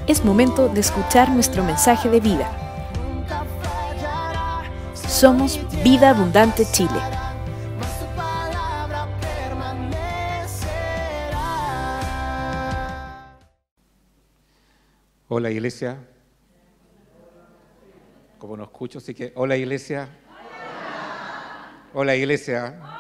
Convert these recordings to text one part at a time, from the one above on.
Es momento de escuchar nuestro mensaje de vida. Somos Vida Abundante Chile. Hola, iglesia. Como no escucho, así que hola, iglesia. Hola, iglesia.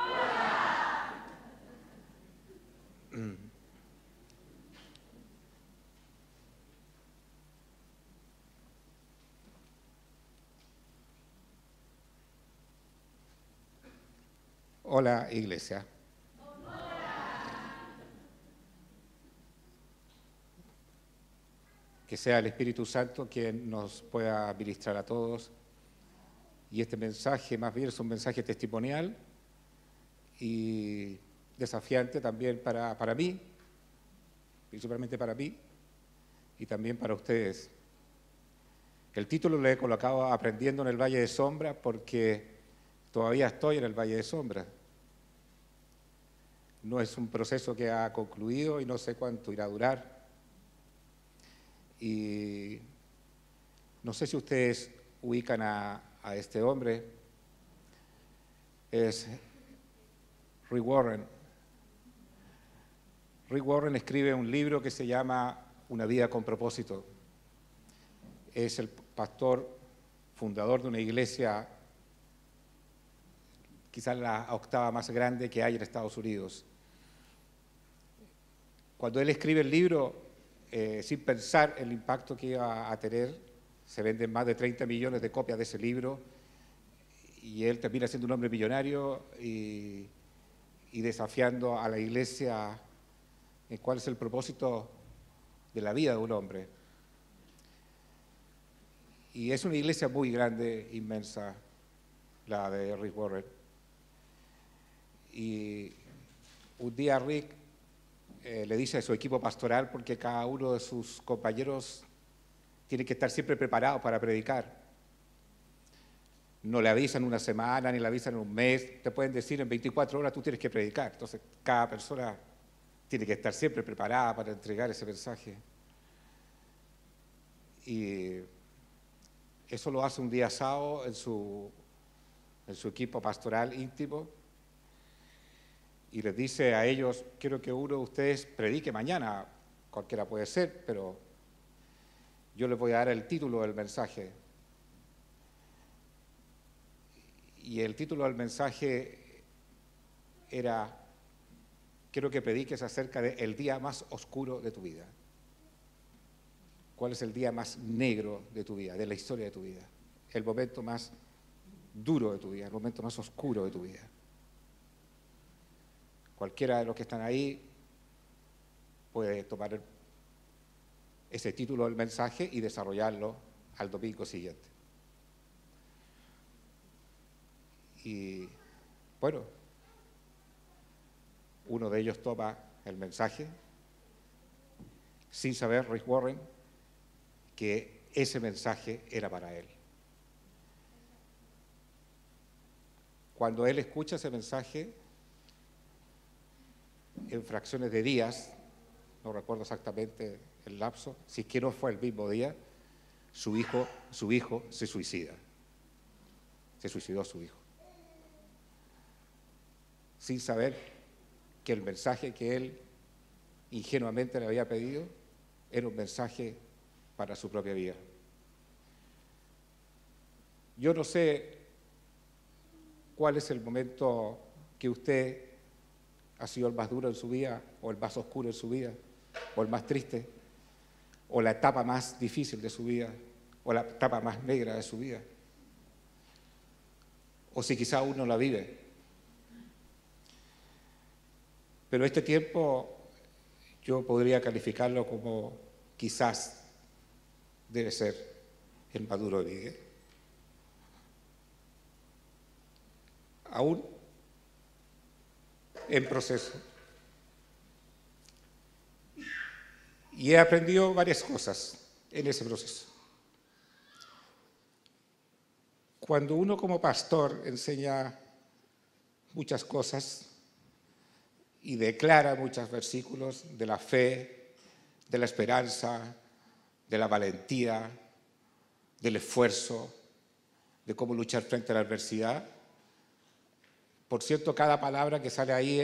Hola, iglesia. Que sea el Espíritu Santo quien nos pueda ministrar a todos. Y este mensaje, más bien, es un mensaje testimonial y desafiante también para mí, principalmente para mí, y también para ustedes. El título lo he colocado Aprendiendo en el Valle de Sombra porque todavía estoy en el Valle de Sombra. No es un proceso que ha concluido y no sé cuánto irá a durar. Y no sé si ustedes ubican a este hombre. Es Rick Warren. Rick Warren escribe un libro que se llama Una vida con propósito. Es el pastor fundador de una iglesia, quizás la octava más grande que hay en Estados Unidos. Cuando él escribe el libro, sin pensar el impacto que iba a tener, se venden más de 30 millones de copias de ese libro y él termina siendo un hombre millonario y desafiando a la iglesia en cuál es el propósito de la vida de un hombre. Y es una iglesia muy grande, inmensa, la de Rick Warren. Y un día Rick le dice a su equipo pastoral, porque cada uno de sus compañeros tiene que estar siempre preparado para predicar. No le avisan una semana, ni le avisan un mes, te pueden decir en 24 horas tú tienes que predicar. Entonces cada persona tiene que estar siempre preparada para entregar ese mensaje. Y eso lo hace un día sábado en su equipo pastoral íntimo. Y les dice a ellos, quiero que uno de ustedes predique mañana, cualquiera puede ser, pero yo les voy a dar el título del mensaje. Y el título del mensaje era, quiero que prediques acerca del día más oscuro de tu vida. ¿Cuál es el día más negro de tu vida, de la historia de tu vida? El momento más duro de tu vida, el momento más oscuro de tu vida. Cualquiera de los que están ahí puede tomar ese título del mensaje y desarrollarlo al domingo siguiente. Y bueno, uno de ellos toma el mensaje sin saber, Rick Warren, que ese mensaje era para él. Cuando él escucha ese mensaje, en fracciones de días, no recuerdo exactamente el lapso, si es que no fue el mismo día, su hijo se suicida. Se suicidó su hijo. Sin saber que el mensaje que él ingenuamente le había pedido era un mensaje para su propia vida. Yo no sé cuál es el momento que usted ha sido el más duro en su vida, o el más oscuro en su vida, o el más triste, o la etapa más difícil de su vida, o la etapa más negra de su vida. O si quizá uno la vive. Pero este tiempo yo podría calificarlo como quizás debe ser el más duro de mi vida. Aún en proceso. Y he aprendido varias cosas en ese proceso. Cuando uno como pastor enseña muchas cosas y declara muchos versículos de la fe, de la esperanza, de la valentía, del esfuerzo, de cómo luchar frente a la adversidad. Por cierto, cada palabra que sale ahí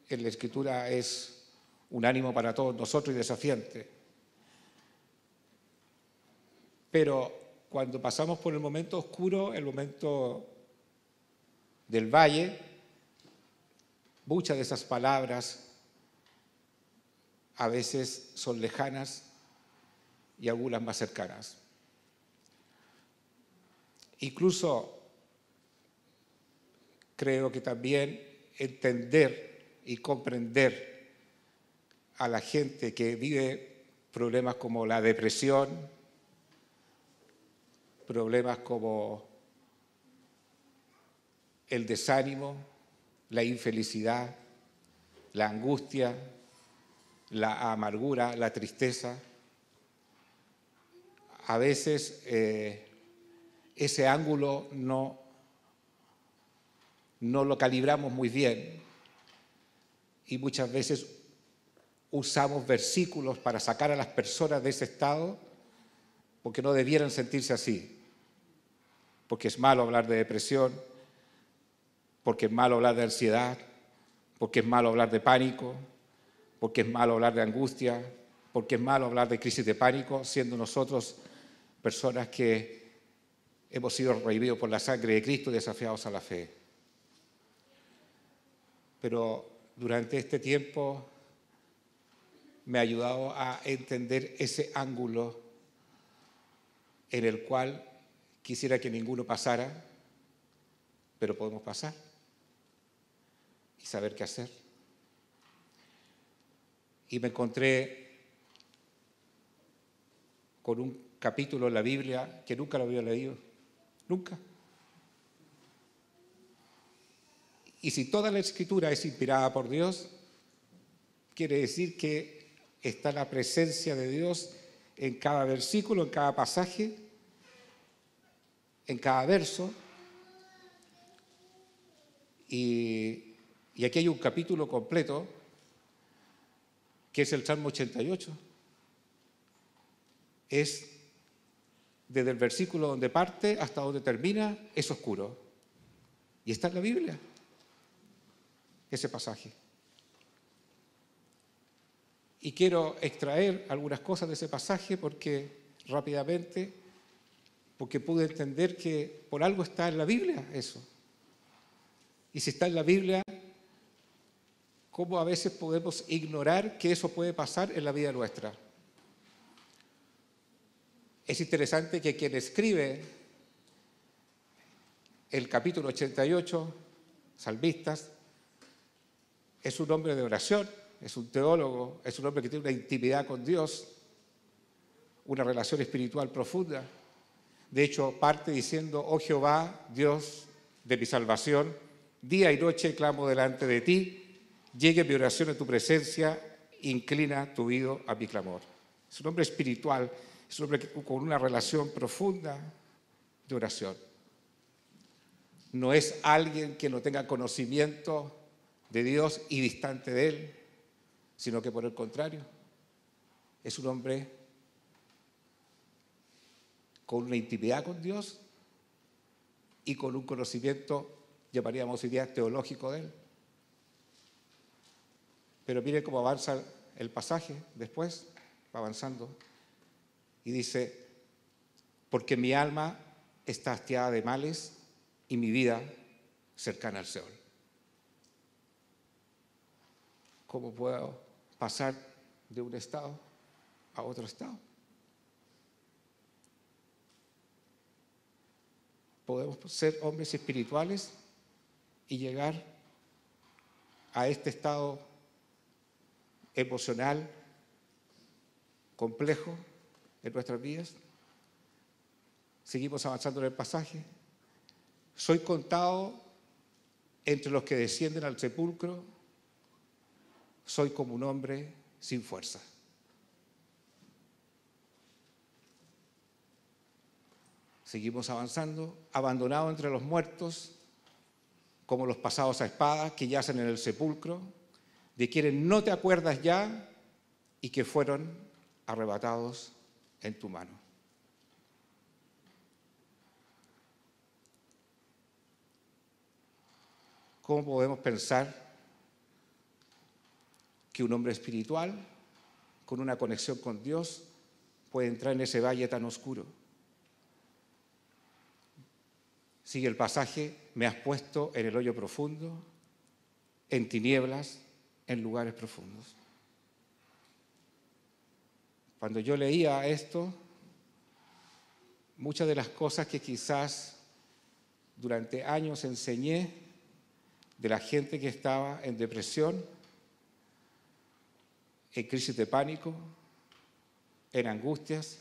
en la Escritura es un ánimo para todos nosotros y desafiante. Pero cuando pasamos por el momento oscuro, el momento del valle, muchas de esas palabras a veces son lejanas y algunas más cercanas. Incluso creo que también entender y comprender a la gente que vive problemas como la depresión, problemas como el desánimo, la infelicidad, la angustia, la amargura, la tristeza. A veces ese ángulo no lo calibramos muy bien y muchas veces usamos versículos para sacar a las personas de ese estado porque no debieran sentirse así, porque es malo hablar de depresión, porque es malo hablar de ansiedad, porque es malo hablar de pánico, porque es malo hablar de angustia, porque es malo hablar de crisis de pánico, siendo nosotros personas que hemos sido revividos por la sangre de Cristo y desafiados a la fe. Pero durante este tiempo me ha ayudado a entender ese ángulo en el cual quisiera que ninguno pasara, pero podemos pasar y saber qué hacer. Y me encontré con un capítulo en la Biblia que nunca lo había leído, nunca. Y si toda la Escritura es inspirada por Dios, quiere decir que está la presencia de Dios en cada versículo, en cada pasaje, en cada verso. Y aquí hay un capítulo completo, que es el Salmo 88. Es desde el versículo donde parte hasta donde termina, es oscuro. Y está en la Biblia, ese pasaje. Y quiero extraer algunas cosas de ese pasaje rápidamente, porque pude entender que por algo está en la Biblia eso. Y si está en la Biblia, ¿cómo a veces podemos ignorar que eso puede pasar en la vida nuestra? Es interesante que quien escribe el capítulo 88, Salmistas, es un hombre de oración, es un teólogo, es un hombre que tiene una intimidad con Dios, una relación espiritual profunda. De hecho, parte diciendo: oh Jehová, Dios de mi salvación, día y noche clamo delante de ti, llegue mi oración a tu presencia, inclina tu oído a mi clamor. Es un hombre espiritual, es un hombre con una relación profunda de oración. No es alguien que no tenga conocimiento de Dios y distante de Él, sino que por el contrario, es un hombre con una intimidad con Dios y con un conocimiento, llamaríamos hoy día, teológico de Él. Pero mire cómo avanza el pasaje después, va avanzando, y dice: porque mi alma está hastiada de males y mi vida cercana al Seol. ¿Cómo puedo pasar de un estado a otro estado? Podemos ser hombres espirituales y llegar a este estado emocional complejo en nuestras vidas. Seguimos avanzando en el pasaje. Soy contado entre los que descienden al sepulcro, soy como un hombre sin fuerza. Seguimos avanzando, abandonado entre los muertos, como los pasados a espada que yacen en el sepulcro, de quienes no te acuerdas ya y que fueron arrebatados en tu mano. ¿Cómo podemos pensar que un hombre espiritual, con una conexión con Dios, puede entrar en ese valle tan oscuro? Sigue el pasaje: me has puesto en el hoyo profundo, en tinieblas, en lugares profundos. Cuando yo leía esto, muchas de las cosas que quizás durante años enseñé de la gente que estaba en depresión, en crisis de pánico, en angustias,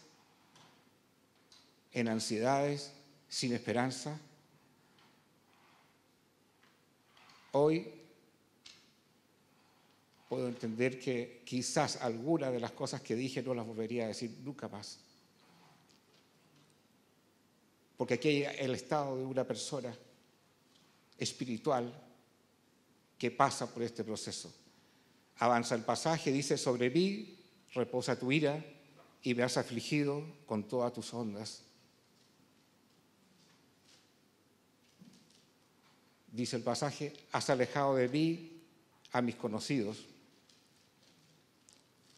en ansiedades, sin esperanza, hoy puedo entender que quizás algunas de las cosas que dije no las volvería a decir nunca más. Porque aquí hay el estado de una persona espiritual que pasa por este proceso. Avanza el pasaje, dice: sobre mí reposa tu ira y me has afligido con todas tus ondas. Dice el pasaje: has alejado de mí a mis conocidos.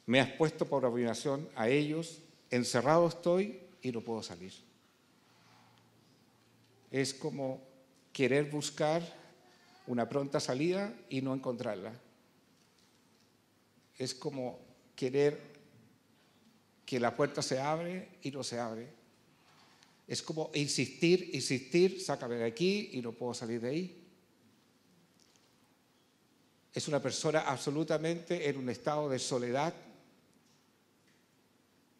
Me has puesto por abominación a ellos, encerrado estoy y no puedo salir. Es como querer buscar una pronta salida y no encontrarla. Es como querer que la puerta se abre y no se abre. Es como insistir, sácame de aquí y no puedo salir de ahí. Es una persona absolutamente en un estado de soledad,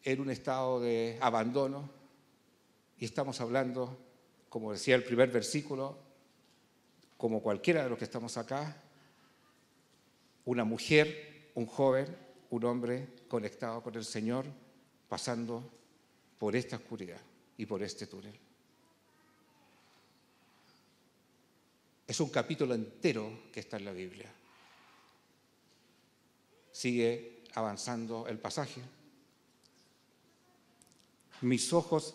en un estado de abandono, y estamos hablando, como decía el primer versículo, como cualquiera de los que estamos acá, una mujer, un joven, un hombre conectado con el Señor, pasando por esta oscuridad y por este túnel. Es un capítulo entero que está en la Biblia. Sigue avanzando el pasaje. Mis ojos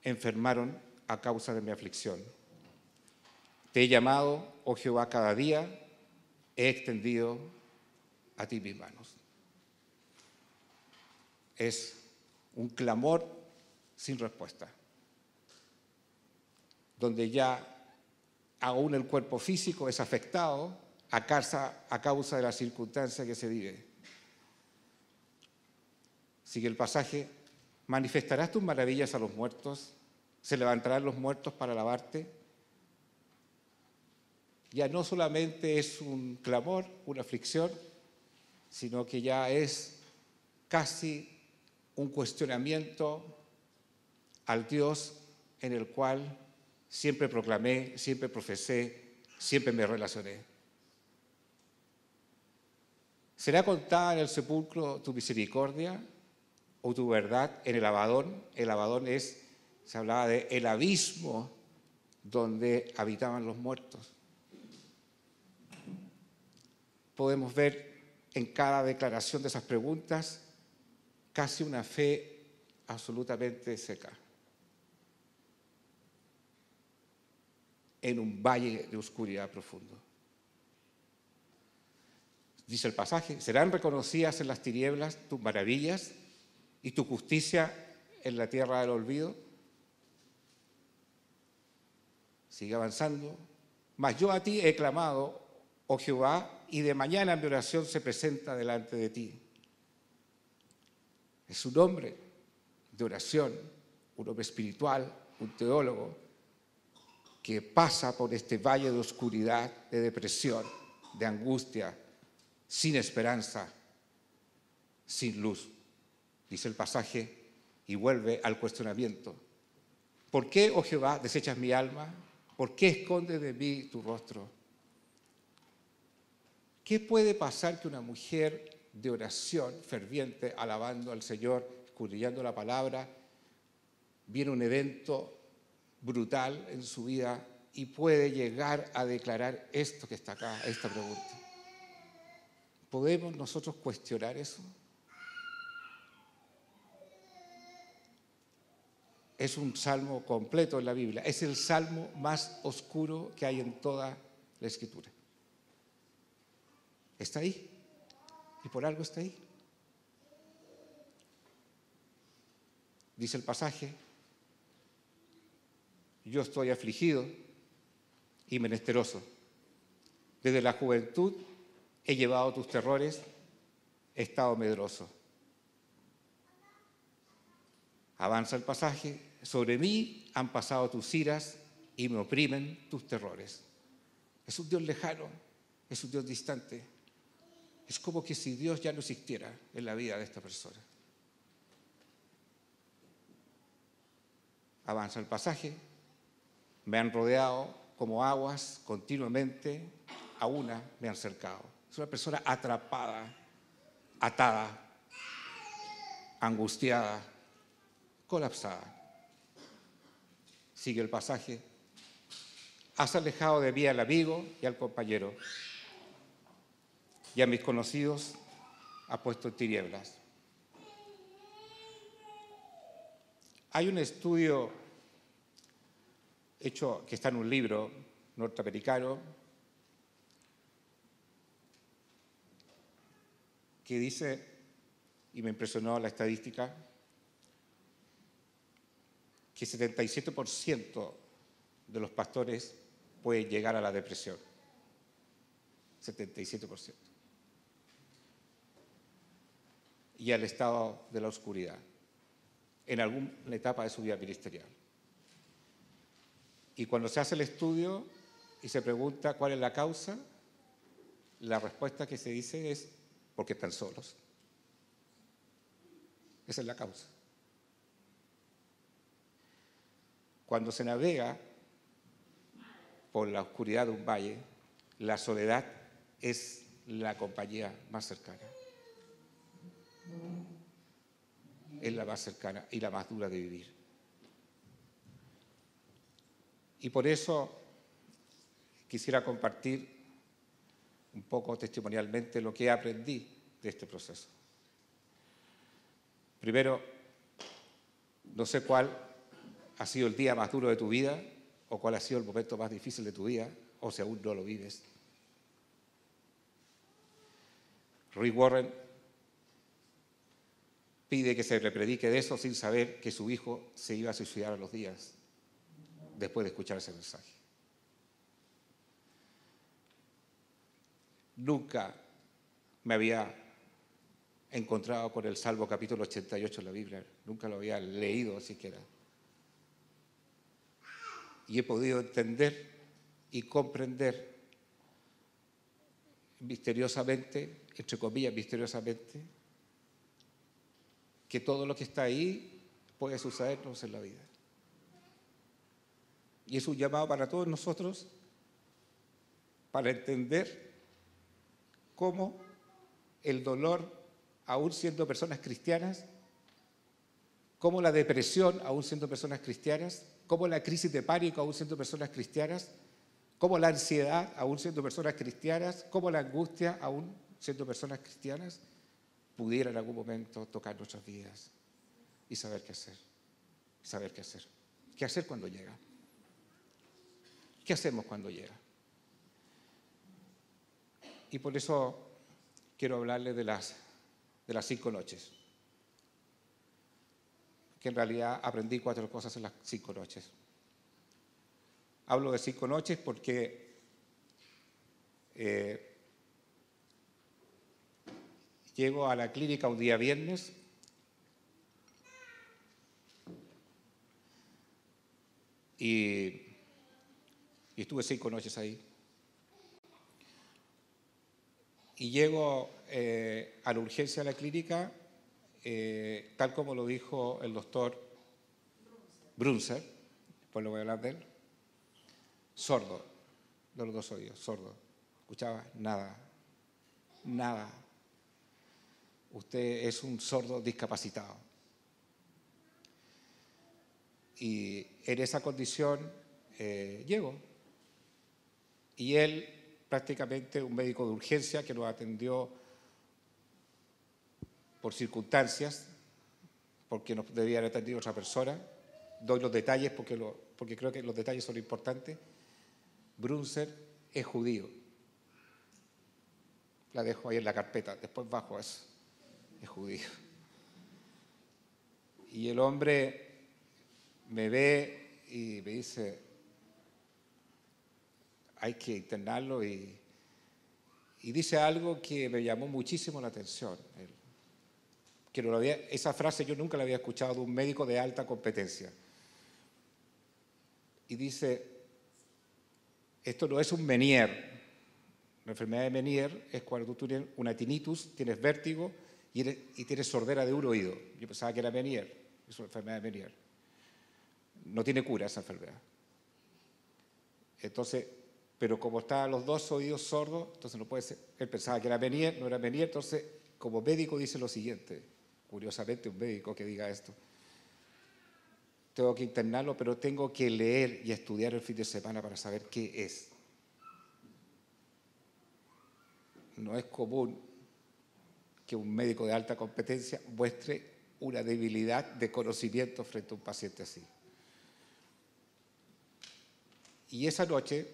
enfermaron a causa de mi aflicción. Te he llamado, oh Jehová, cada día, he extendido a ti mis manos. Es un clamor sin respuesta, donde ya aún el cuerpo físico es afectado a causa de la circunstancia que se vive. Sigue el pasaje: manifestarás tus maravillas a los muertos, se levantarán los muertos para alabarte. Ya no solamente es un clamor, una aflicción, sino que ya es casi un cuestionamiento al Dios en el cual siempre proclamé, siempre profesé, siempre me relacioné. ¿Será contada en el sepulcro tu misericordia o tu verdad en el Abadón? El Abadón se hablaba de el abismo donde habitaban los muertos. Podemos ver en cada declaración de esas preguntas casi una fe absolutamente seca, en un valle de oscuridad profundo. Dice el pasaje: serán reconocidas en las tinieblas tus maravillas y tu justicia en la tierra del olvido. Sigue avanzando. Mas yo a ti he clamado, oh Jehová, y de mañana mi oración se presenta delante de ti. Es un hombre de oración, un hombre espiritual, un teólogo, que pasa por este valle de oscuridad, de depresión, de angustia, sin esperanza, sin luz. Dice el pasaje y vuelve al cuestionamiento. ¿Por qué, oh Jehová, desechas mi alma? ¿Por qué escondes de mí tu rostro? ¿Qué puede pasar que una mujer de oración ferviente, alabando al Señor, escudriñando la palabra, viene un evento brutal en su vida y puede llegar a declarar esto que está acá, esta pregunta? ¿Podemos nosotros cuestionar eso? es un salmo completo en la Biblia. Es el salmo más oscuro que hay en toda la Escritura. Está ahí. Y por algo está ahí. Dice el pasaje: yo estoy afligido y menesteroso. Desde la juventud he llevado tus terrores, he estado medroso. Avanza el pasaje: sobre mí han pasado tus iras y me oprimen tus terrores. Es un Dios lejano, es un Dios distante. Es como que si Dios ya no existiera en la vida de esta persona. Avanza el pasaje: me han rodeado como aguas continuamente, a una me han cercado. Es una persona atrapada, atada, angustiada, colapsada. Sigue el pasaje: has alejado de mí al amigo y al compañero, y a mis conocidos has puesto en tinieblas. Hay un estudio hecho que está en un libro norteamericano que dice, y me impresionó la estadística, que 77% de los pastores pueden llegar a la depresión. 77%. Y al estado de la oscuridad, en alguna etapa de su vida ministerial. Y cuando se hace el estudio y se pregunta cuál es la causa, la respuesta que se dice es porque están solos. Esa es la causa. Cuando se navega por la oscuridad de un valle, la soledad es la compañía más cercana. Es la más cercana y la más dura de vivir. Y por eso quisiera compartir un poco testimonialmente lo que aprendí de este proceso. Primero, no sé cuál ha sido el día más duro de tu vida o cuál ha sido el momento más difícil de tu vida, o si aún no lo vives. Rick Warren pide que se le predique de eso sin saber que su hijo se iba a suicidar a los días después de escuchar ese mensaje. Nunca me había encontrado con el Salmo capítulo 88 en la Biblia, nunca lo había leído siquiera. Y he podido entender y comprender misteriosamente, entre comillas misteriosamente, que todo lo que está ahí puede sucedernos en la vida. Y es un llamado para todos nosotros para entender cómo el dolor, aún siendo personas cristianas, cómo la depresión, aún siendo personas cristianas, cómo la crisis de pánico, aún siendo personas cristianas, cómo la ansiedad, aún siendo personas cristianas, cómo la angustia, aún siendo personas cristianas, pudiera en algún momento tocar nuestras vidas y saber qué hacer. Saber qué hacer. ¿Qué hacer cuando llega? ¿Qué hacemos cuando llega? Y por eso quiero hablarles de las 5 noches. Que en realidad aprendí 4 cosas en las 5 noches. Hablo de 5 noches porque llego a la clínica un día viernes y estuve 5 noches ahí. Y llego a la urgencia de la clínica, tal como lo dijo el doctor Brunzer, después lo voy a hablar de él, sordo, de los 2 oídos, sordo. Escuchaba nada, nada. Usted es un sordo discapacitado. Y en esa condición llego. Y él, prácticamente un médico de urgencia que nos atendió por circunstancias, porque nos debía haber atendido otra persona, doy los detalles porque creo que los detalles son importantes. Brunzer es judío. La dejo ahí en la carpeta, después bajo eso. Es judío. Y el hombre me ve y me dice, hay que internarlo, y dice algo que me llamó muchísimo la atención. Esa frase yo nunca la había escuchado de un médico de alta competencia. Y dice, esto no es un Meniere. La enfermedad de Meniere es cuando tú tienes una tinnitus, tienes vértigo y tienes sordera de un oído. Yo pensaba que era Meniere, es una enfermedad de Meniere. No tiene cura esa enfermedad. Entonces, pero como estaban los dos oídos sordos, entonces no puede ser. Él pensaba que era Meniere, no era Meniere. Entonces, como médico dice lo siguiente, curiosamente un médico que diga esto, tengo que internarlo, pero tengo que leer y estudiar el fin de semana para saber qué es. No es común que un médico de alta competencia muestre una debilidad de conocimiento frente a un paciente así. Y esa noche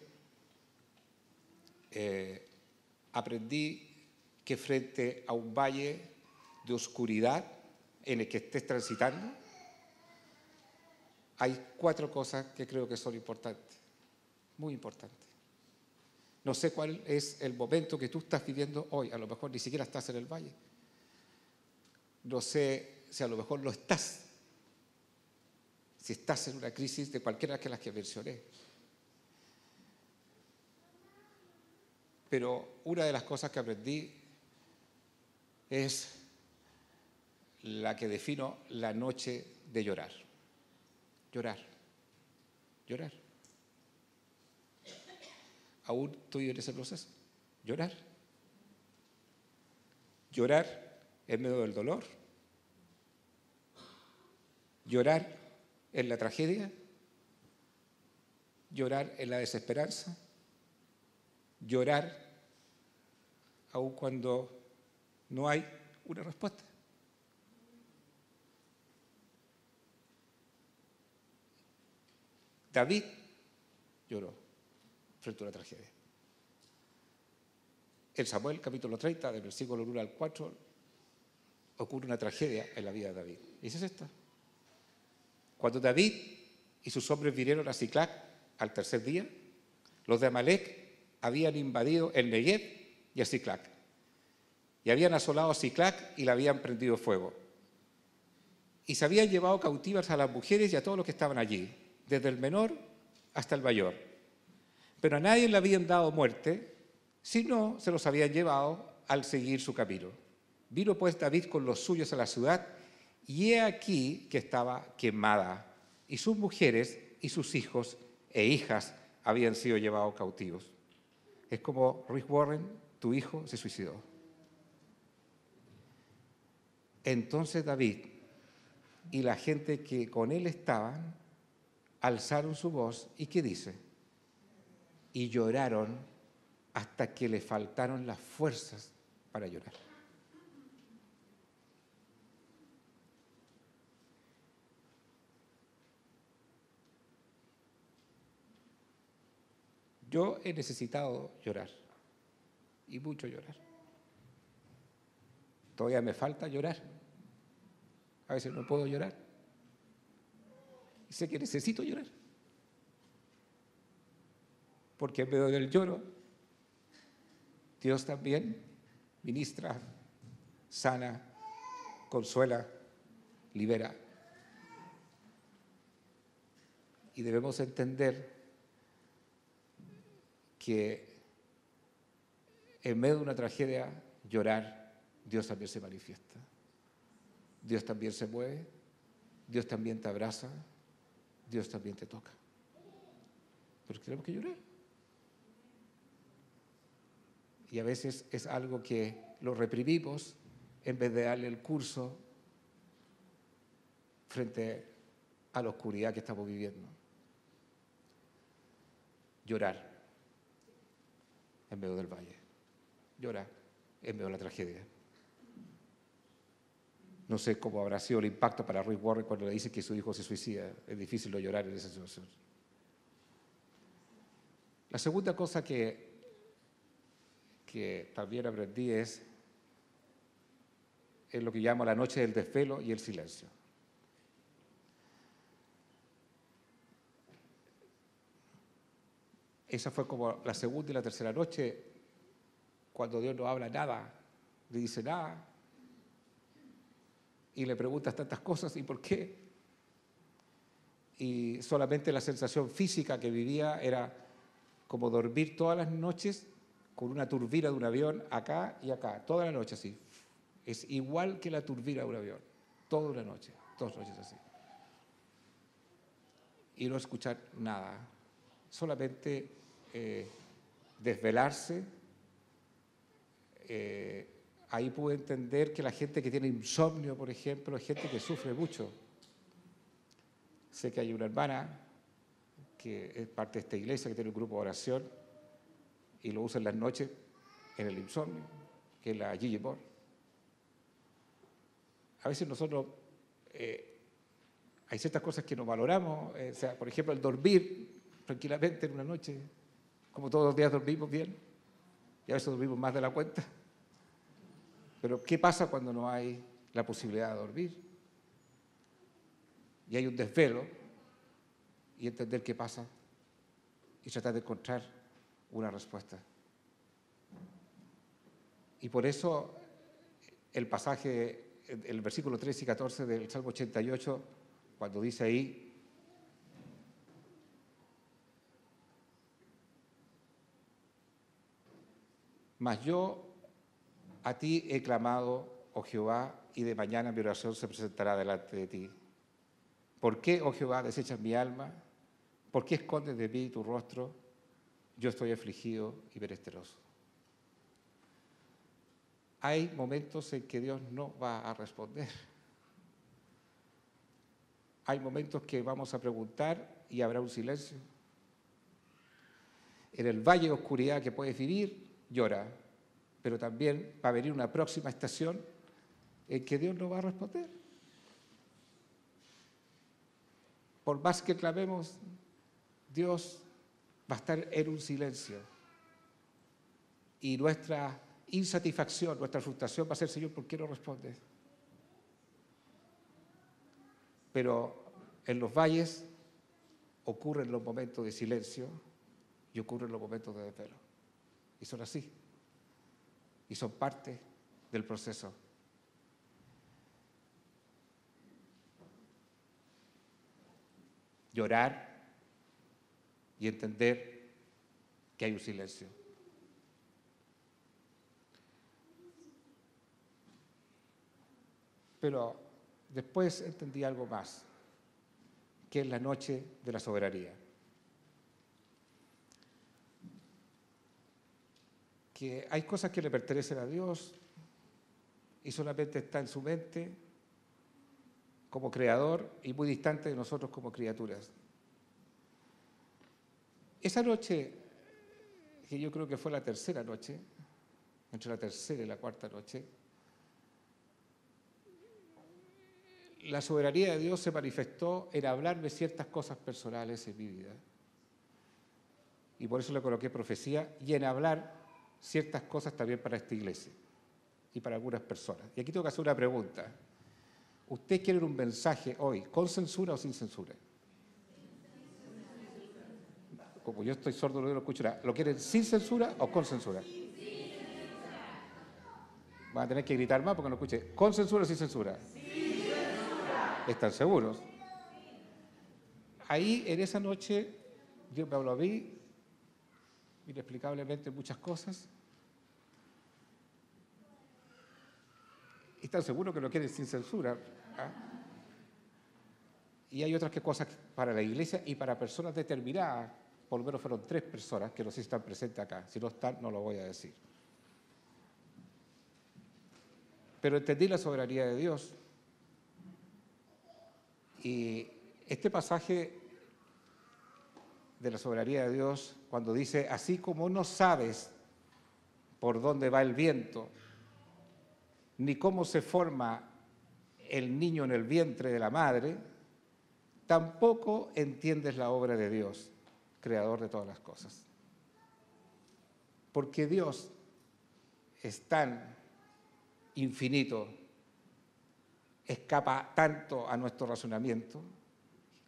aprendí que frente a un valle de oscuridad en el que estés transitando, hay 4 cosas que creo que son importantes, muy importantes. No sé cuál es el momento que tú estás viviendo hoy, a lo mejor ni siquiera estás en el valle. No sé si a lo mejor lo estás, si estás en una crisis de cualquiera de las que mencioné. Pero una de las cosas que aprendí es la que defino la noche de llorar. Llorar. Llorar. Aún estoy en ese proceso. Llorar. Llorar en medio del dolor. Llorar en la tragedia. Llorar en la desesperanza. Llorar aun cuando no hay una respuesta. David lloró frente a una tragedia. En Samuel, capítulo 30, del versículo 1 al 4, ocurre una tragedia en la vida de David. Y esa es esta. Cuando David y sus hombres vinieron a Siclac al tercer día, los de Amalec habían invadido el Negev y a Siclac. Y habían asolado a Siclac y la habían prendido fuego. Y se habían llevado cautivas a las mujeres y a todos los que estaban allí, desde el menor hasta el mayor. Pero a nadie le habían dado muerte, sino se los habían llevado al seguir su camino. Vino pues David con los suyos a la ciudad, y he aquí que estaba quemada, y sus mujeres y sus hijos e hijas habían sido llevados cautivos. Es como Rick Warren, tu hijo se suicidó. Entonces David y la gente que con él estaban alzaron su voz, ¿y qué dice? Y lloraron hasta que le faltaron las fuerzas para llorar. Yo he necesitado llorar, y mucho llorar. Todavía me falta llorar. A veces no puedo llorar. Y sé que necesito llorar. Porque en medio del lloro, Dios también ministra, sana, consuela, libera. Y debemos entender que en medio de una tragedia, llorar, Dios también se manifiesta. Dios también se mueve, Dios también te abraza, Dios también te toca. Pero tenemos que llorar. Y a veces es algo que lo reprimimos en vez de darle el curso frente a la oscuridad que estamos viviendo. Llorar en medio del valle. Llorar en medio de la tragedia. No sé cómo habrá sido el impacto para Rick Warren cuando le dice que su hijo se suicida. Es difícil no llorar en esa situación. La segunda cosa que también aprendí es lo que llamo la noche del desvelo y el silencio. Esa fue como la segunda y la tercera noche, cuando Dios no habla nada, no dice nada, y le preguntas tantas cosas, ¿y por qué? Y solamente la sensación física que vivía era como dormir todas las noches con una turbina de un avión acá y acá, toda la noche así. Es igual que la turbina de un avión, toda una noche, 2 noches así. Y no escuchar nada, solamente desvelarse. Ahí pude entender que la gente que tiene insomnio, por ejemplo, es gente que sufre mucho. Sé que hay una hermana que es parte de esta iglesia, que tiene un grupo de oración y lo usa en las noches en el insomnio, que es la Gigi Moore. A veces nosotros hay ciertas cosas que no valoramos, o sea, por ejemplo, el dormir tranquilamente en una noche, como todos los días dormimos bien, y a veces dormimos más de la cuenta. Pero ¿qué pasa cuando no hay la posibilidad de dormir? Y hay un desvelo, y entender qué pasa y tratar de encontrar una respuesta. Y por eso el pasaje, el versículo 13 y 14 del Salmo 88, cuando dice ahí: mas yo a ti he clamado, oh Jehová, y de mañana mi oración se presentará delante de ti. ¿Por qué, oh Jehová, desechas mi alma? ¿Por qué escondes de mí tu rostro? Yo estoy afligido y menesteroso. Hay momentos en que Dios no va a responder. Hay momentos que vamos a preguntar y habrá un silencio. En el valle de oscuridad que puedes vivir, llora, pero también va a venir una próxima estación en que Dios no va a responder. Por más que clamemos, Dios va a estar en un silencio. Y nuestra insatisfacción, nuestra frustración va a ser: Señor, ¿por qué no respondes? Pero en los valles ocurren los momentos de silencio y ocurren los momentos de desvelo. Y son así. Y son parte del proceso. Llorar y entender que hay un silencio. Pero después entendí algo más, que es la noche de la soberanía. Que hay cosas que le pertenecen a Dios y solamente está en su mente como creador y muy distante de nosotros como criaturas. Esa noche, que yo creo que fue la tercera noche, entre la tercera y la cuarta noche, la soberanía de Dios se manifestó en hablarme ciertas cosas personales en mi vida. Y por eso le coloqué profecía, y en hablar ciertas cosas también para esta iglesia y para algunas personas. Y aquí tengo que hacer una pregunta. ¿Usted quiere un mensaje hoy con censura o sin censura? Como yo estoy sordo, no lo escucho nada. ¿Lo quieren sin censura o con censura? Van a tener que gritar más porque no escuché. ¿Con censura o sin censura? ¿Están seguros? Ahí, en esa noche, Dios me habló a mí, inexplicablemente muchas cosas. ¿Y están seguros que lo quieren sin censura? ¿Ah? Y hay otras cosas para la iglesia y para personas determinadas. Por lo menos fueron 3 personas que no sé si están presentes acá. Si no están, no lo voy a decir. Pero entendí la soberanía de Dios. Y este pasaje de la soberanía de Dios, cuando dice: así como no sabes por dónde va el viento, ni cómo se forma el niño en el vientre de la madre, tampoco entiendes la obra de Dios, creador de todas las cosas. Porque Dios es tan infinito, escapa tanto a nuestro razonamiento,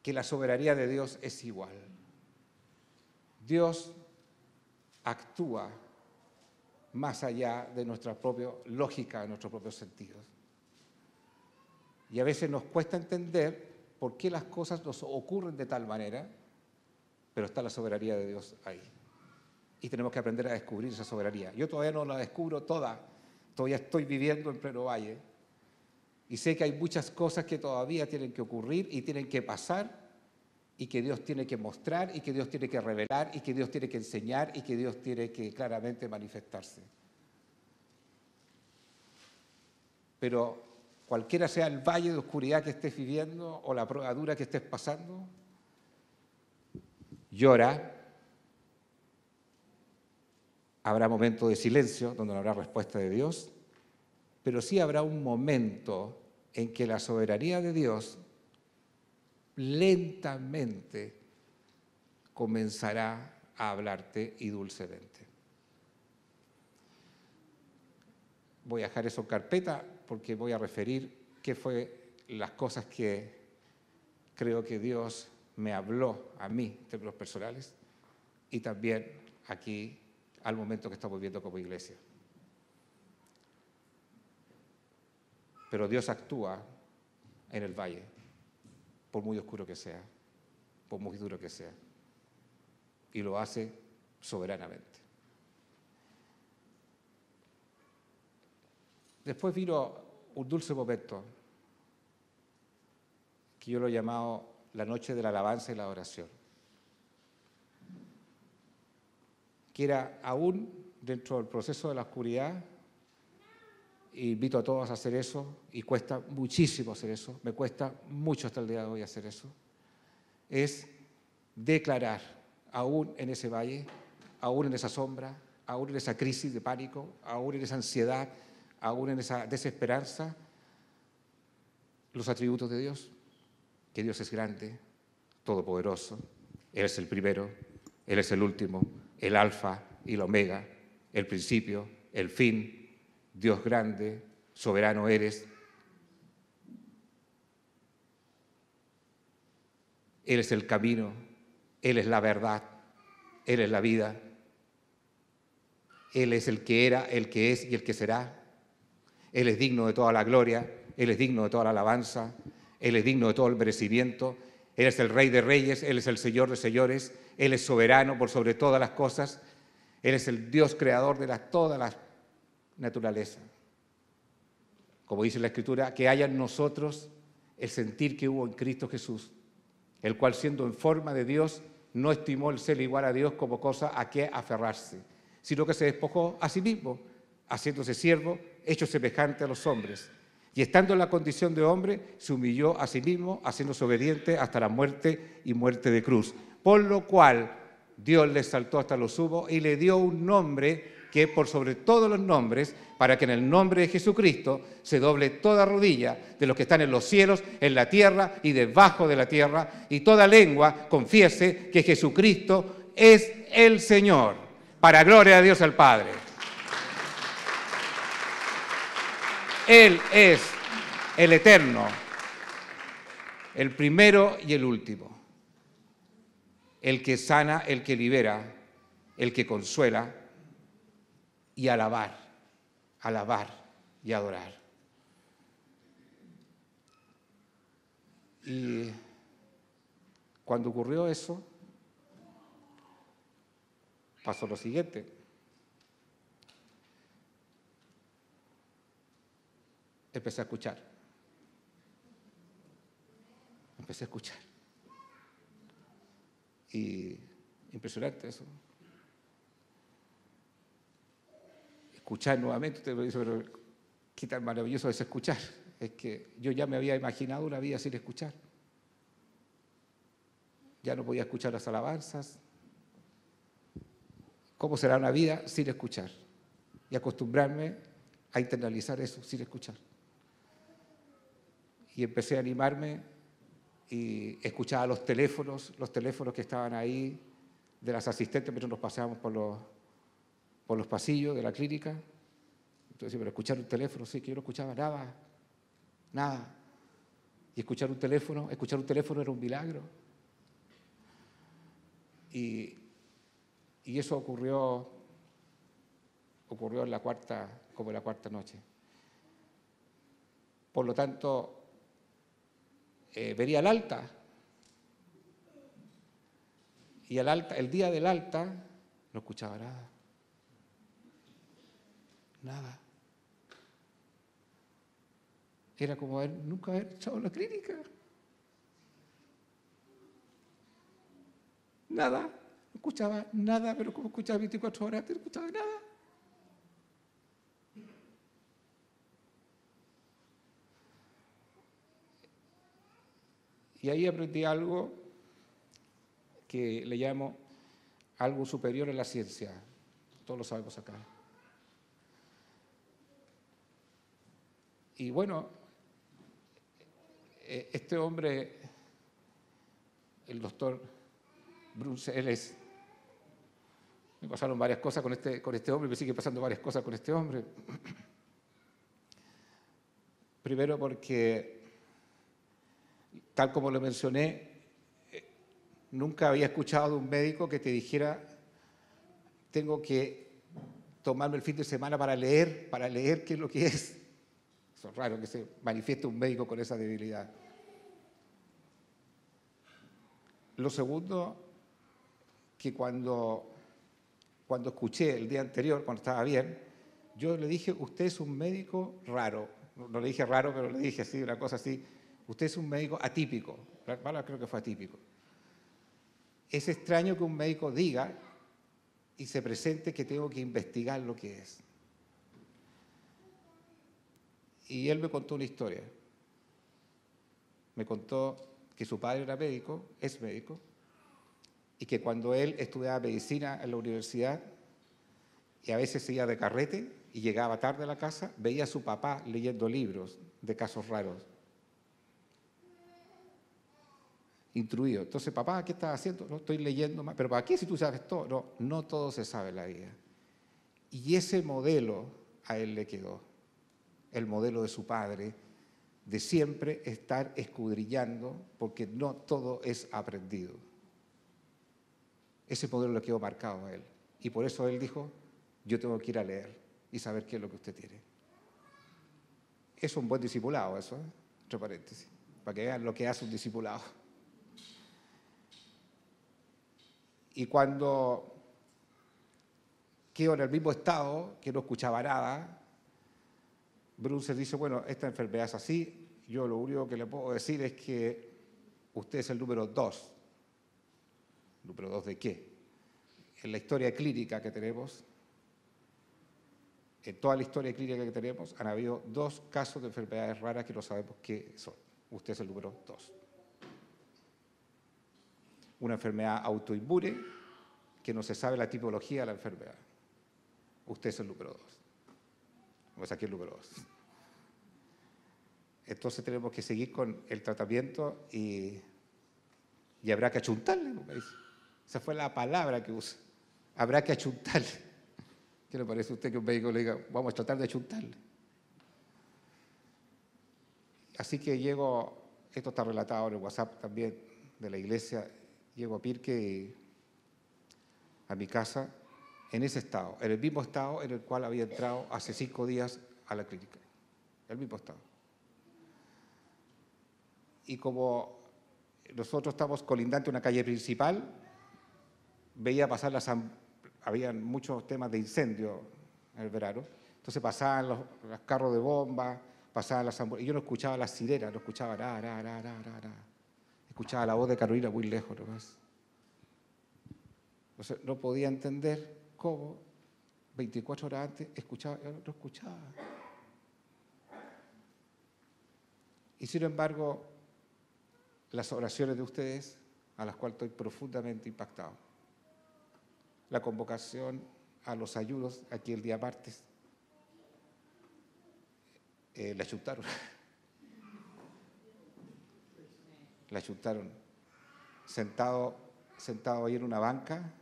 que la soberanía de Dios es igual. Dios actúa más allá de nuestra propia lógica, de nuestros propios sentidos. Y a veces nos cuesta entender por qué las cosas nos ocurren de tal manera, pero está la soberanía de Dios ahí. Y tenemos que aprender a descubrir esa soberanía. Yo todavía no la descubro toda, todavía estoy viviendo en pleno valle. Y sé que hay muchas cosas que todavía tienen que ocurrir y tienen que pasar, y que Dios tiene que mostrar, y que Dios tiene que revelar, y que Dios tiene que enseñar, y que Dios tiene que claramente manifestarse. Pero cualquiera sea el valle de oscuridad que estés viviendo o la prueba dura que estés pasando, llora. Habrá momentos de silencio donde no habrá respuesta de Dios, pero sí habrá un momento en que la soberanía de Dios lentamente comenzará a hablarte y dulcemente. Voy a dejar eso en carpeta porque voy a referir qué fue las cosas que creo que Dios me habló a mí en términos personales y también aquí al momento que estamos viviendo como iglesia. Pero Dios actúa en el valle, por muy oscuro que sea, por muy duro que sea, y lo hace soberanamente. Después vino un dulce momento que yo lo he llamado la noche de la alabanza y la oración, que era aún dentro del proceso de la oscuridad. Invito a todos a hacer eso, y cuesta muchísimo hacer eso, me cuesta mucho hasta el día de hoy hacer eso, es declarar, aún en ese valle, aún en esa sombra, aún en esa crisis de pánico, aún en esa ansiedad, aún en esa desesperanza, los atributos de Dios, que Dios es grande, todopoderoso, Él es el primero, Él es el último, el alfa y el omega, el principio, el fin. Dios grande, soberano eres. Él es el camino, Él es la verdad, Él es la vida. Él es el que era, el que es y el que será. Él es digno de toda la gloria, Él es digno de toda la alabanza, Él es digno de todo el merecimiento. Él es el Rey de Reyes, Él es el Señor de Señores, Él es soberano por sobre todas las cosas. Él es el Dios creador de todas las naturaleza. Como dice la Escritura, que haya en nosotros el sentir que hubo en Cristo Jesús, el cual siendo en forma de Dios, no estimó el ser igual a Dios como cosa a que aferrarse, sino que se despojó a sí mismo, haciéndose siervo, hecho semejante a los hombres. Y estando en la condición de hombre, se humilló a sí mismo, haciéndose obediente hasta la muerte y muerte de cruz. Por lo cual Dios le exaltó hasta lo sumo y le dio un nombre que por sobre todos los nombres, para que en el nombre de Jesucristo se doble toda rodilla de los que están en los cielos, en la tierra y debajo de la tierra, y toda lengua confiese que Jesucristo es el Señor, para gloria de Dios el Padre. Él es el eterno, el primero y el último, el que sana, el que libera, el que consuela, y alabar y adorar. Y cuando ocurrió eso, pasó lo siguiente. Empecé a escuchar. Y impresionante eso. Escuchar nuevamente, usted me dice, pero qué tan maravilloso es escuchar. Es que yo ya me había imaginado una vida sin escuchar. Ya no podía escuchar las alabanzas. ¿Cómo será una vida sin escuchar? Y acostumbrarme a internalizar eso, sin escuchar. Y empecé a animarme y escuchaba los teléfonos que estaban ahí, de las asistentes, mientras nos paseábamos por los pasillos de la clínica. Entonces, pero escuchar un teléfono, sí, que yo no escuchaba nada, nada. Y escuchar un teléfono era un milagro. Y eso ocurrió en la cuarta noche. Por lo tanto, venía el alta. Y el día del alta, no escuchaba nada. Nada. Era como nunca haber estado en la clínica. Nada. No escuchaba nada, pero como escuchaba 24 horas, no escuchaba nada. Y ahí aprendí algo que le llamo algo superior a la ciencia. Todos lo sabemos acá. Y bueno, este hombre, el doctor Bruce, me pasaron varias cosas con este hombre, me sigue pasando varias cosas con este hombre. Primero porque, tal como lo mencioné, nunca había escuchado de un médico que te dijera, tengo que tomarme el fin de semana para leer qué es lo que es. Eso es raro que se manifieste un médico con esa debilidad. Lo segundo, que cuando escuché el día anterior, cuando estaba bien, yo le dije, usted es un médico raro. No le dije raro, pero le dije así, una cosa así. Usted es un médico atípico. La palabra creo que fue atípico. Es extraño que un médico diga y se presente que tengo que investigar lo que es. Y él me contó una historia. Me contó que su padre era médico, es médico, y que cuando él estudiaba medicina en la universidad, y a veces se iba de carrete y llegaba tarde a la casa, veía a su papá leyendo libros de casos raros. Instruido. Entonces, papá, ¿qué estás haciendo? No, estoy leyendo más. ¿Pero para qué si tú sabes todo? No todo se sabe en la vida. Y ese modelo a él le quedó. El modelo de su padre, de siempre estar escudriñando, porque no todo es aprendido. Ese modelo le quedó marcado a él. Y por eso él dijo, yo tengo que ir a leer y saber qué es lo que usted tiene. Es un buen discipulado eso, entre paréntesis, para que vean lo que hace un discipulado. Y cuando quedo en el mismo estado, que no escuchaba nada, Bruce dice, bueno, esta enfermedad es así, yo lo único que le puedo decir es que usted es el número 2. ¿Número 2 de qué? En la historia clínica que tenemos, en toda la historia clínica que tenemos, han habido 2 casos de enfermedades raras que no sabemos qué son. Usted es el número 2. Una enfermedad autoinmune que no se sabe la tipología de la enfermedad. Usted es el número 2. Vamos aquí el número 2. Entonces tenemos que seguir con el tratamiento y habrá que achuntarle, me dice. Esa fue la palabra que usa. Habrá que achuntarle. ¿Qué le parece a usted que un médico le diga, vamos a tratar de achuntarle? Así que llego, esto está relatado en el WhatsApp también de la iglesia, llego a Pirque, a mi casa, en ese estado, en el mismo estado en el cual había entrado hace 5 días a la clínica. El mismo estado. Y como nosotros estamos colindantes a una calle principal, veía pasar habían muchos temas de incendio en el verano, entonces pasaban los carros de bomba, pasaban las ambulancias, y yo no escuchaba las sirenas, no escuchaba nada. Escuchaba la voz de Carolina muy lejos nomás. Entonces no podía entender cómo 24 horas antes no escuchaba. Y sin embargo, las oraciones de ustedes, a las cuales estoy profundamente impactado. La convocación a los ayudos aquí el día martes, le achuntaron. la achuntaron sentado ahí en una banca,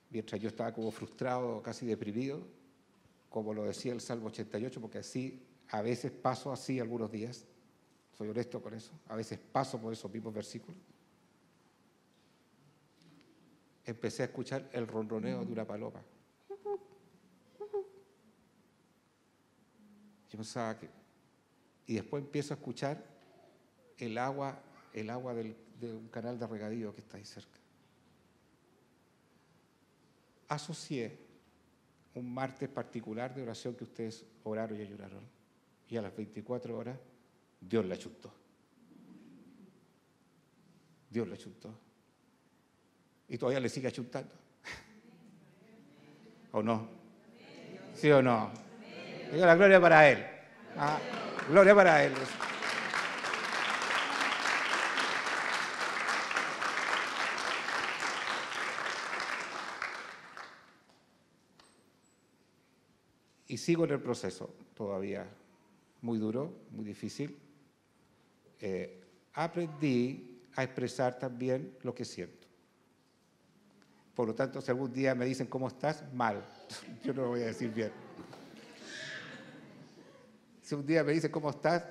mientras yo estaba como frustrado, casi deprimido, como lo decía el Salmo 88, porque así, a veces paso así algunos días, soy honesto con eso, a veces paso por esos mismos versículos. Empecé a escuchar el ronroneo de una paloma. Yo pensaba que... Y después empiezo a escuchar el agua de un canal de regadío que está ahí cerca. Asocié un martes particular de oración que ustedes oraron y ayunaron. Y a las 24 horas, Dios la achuntó. Dios la achuntó. Y todavía le sigue achuntando. ¿O no? ¿Sí o no? Digo, la gloria para Él. Ah, gloria para Él. Y sigo en el proceso todavía, muy duro, muy difícil. Aprendí a expresar también lo que siento. Por lo tanto, si algún día me dicen ¿cómo estás? Mal. Yo no lo voy a decir bien. Si un día me dicen ¿cómo estás?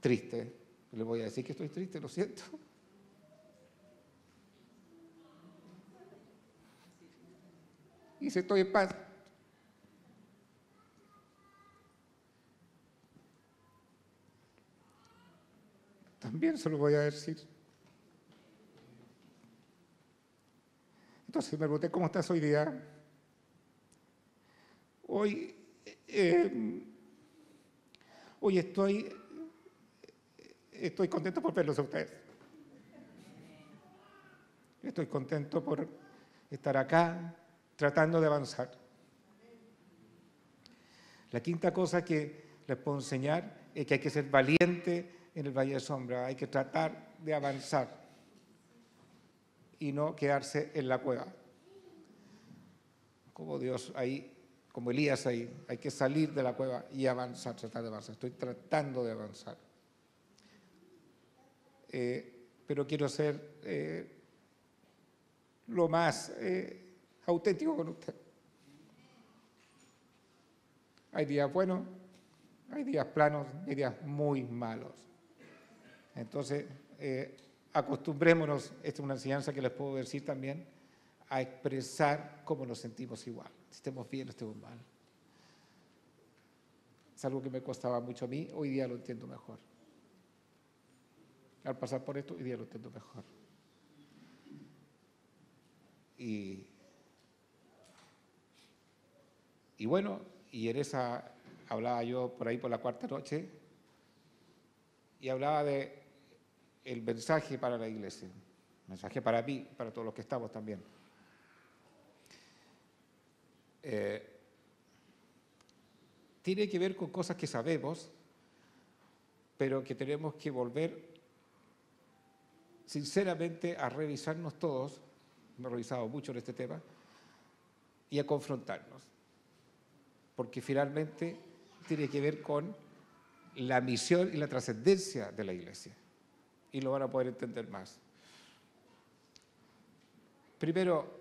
Triste. Le voy a decir que estoy triste, lo siento. Y si estoy en paz, también se lo voy a decir. Entonces me pregunté, ¿cómo estás hoy día? Hoy estoy contento por verlos a ustedes. Estoy contento por estar acá, tratando de avanzar. La quinta cosa que les puedo enseñar es que hay que ser valiente en el valle de sombra, hay que tratar de avanzar y no quedarse en la cueva. Como Dios ahí, como Elías ahí, hay que salir de la cueva y avanzar, tratar de avanzar. Estoy tratando de avanzar. Pero quiero ser lo más auténtico con usted. Hay días buenos, hay días planos, hay días muy malos. Entonces, acostumbrémonos, esta es una enseñanza que les puedo decir también, a expresar cómo nos sentimos igual, si estemos bien o estemos mal. Es algo que me costaba mucho a mí, hoy día lo entiendo mejor. Al pasar por esto, hoy día lo entiendo mejor. Y bueno, y en esa hablaba yo por ahí por la cuarta noche, y hablaba de el mensaje para la iglesia, mensaje para mí, para todos los que estamos también. Tiene que ver con cosas que sabemos, pero que tenemos que volver sinceramente a revisarnos todos, me he revisado mucho en este tema, y a confrontarnos, porque finalmente tiene que ver con la misión y la trascendencia de la iglesia, y lo van a poder entender más. Primero,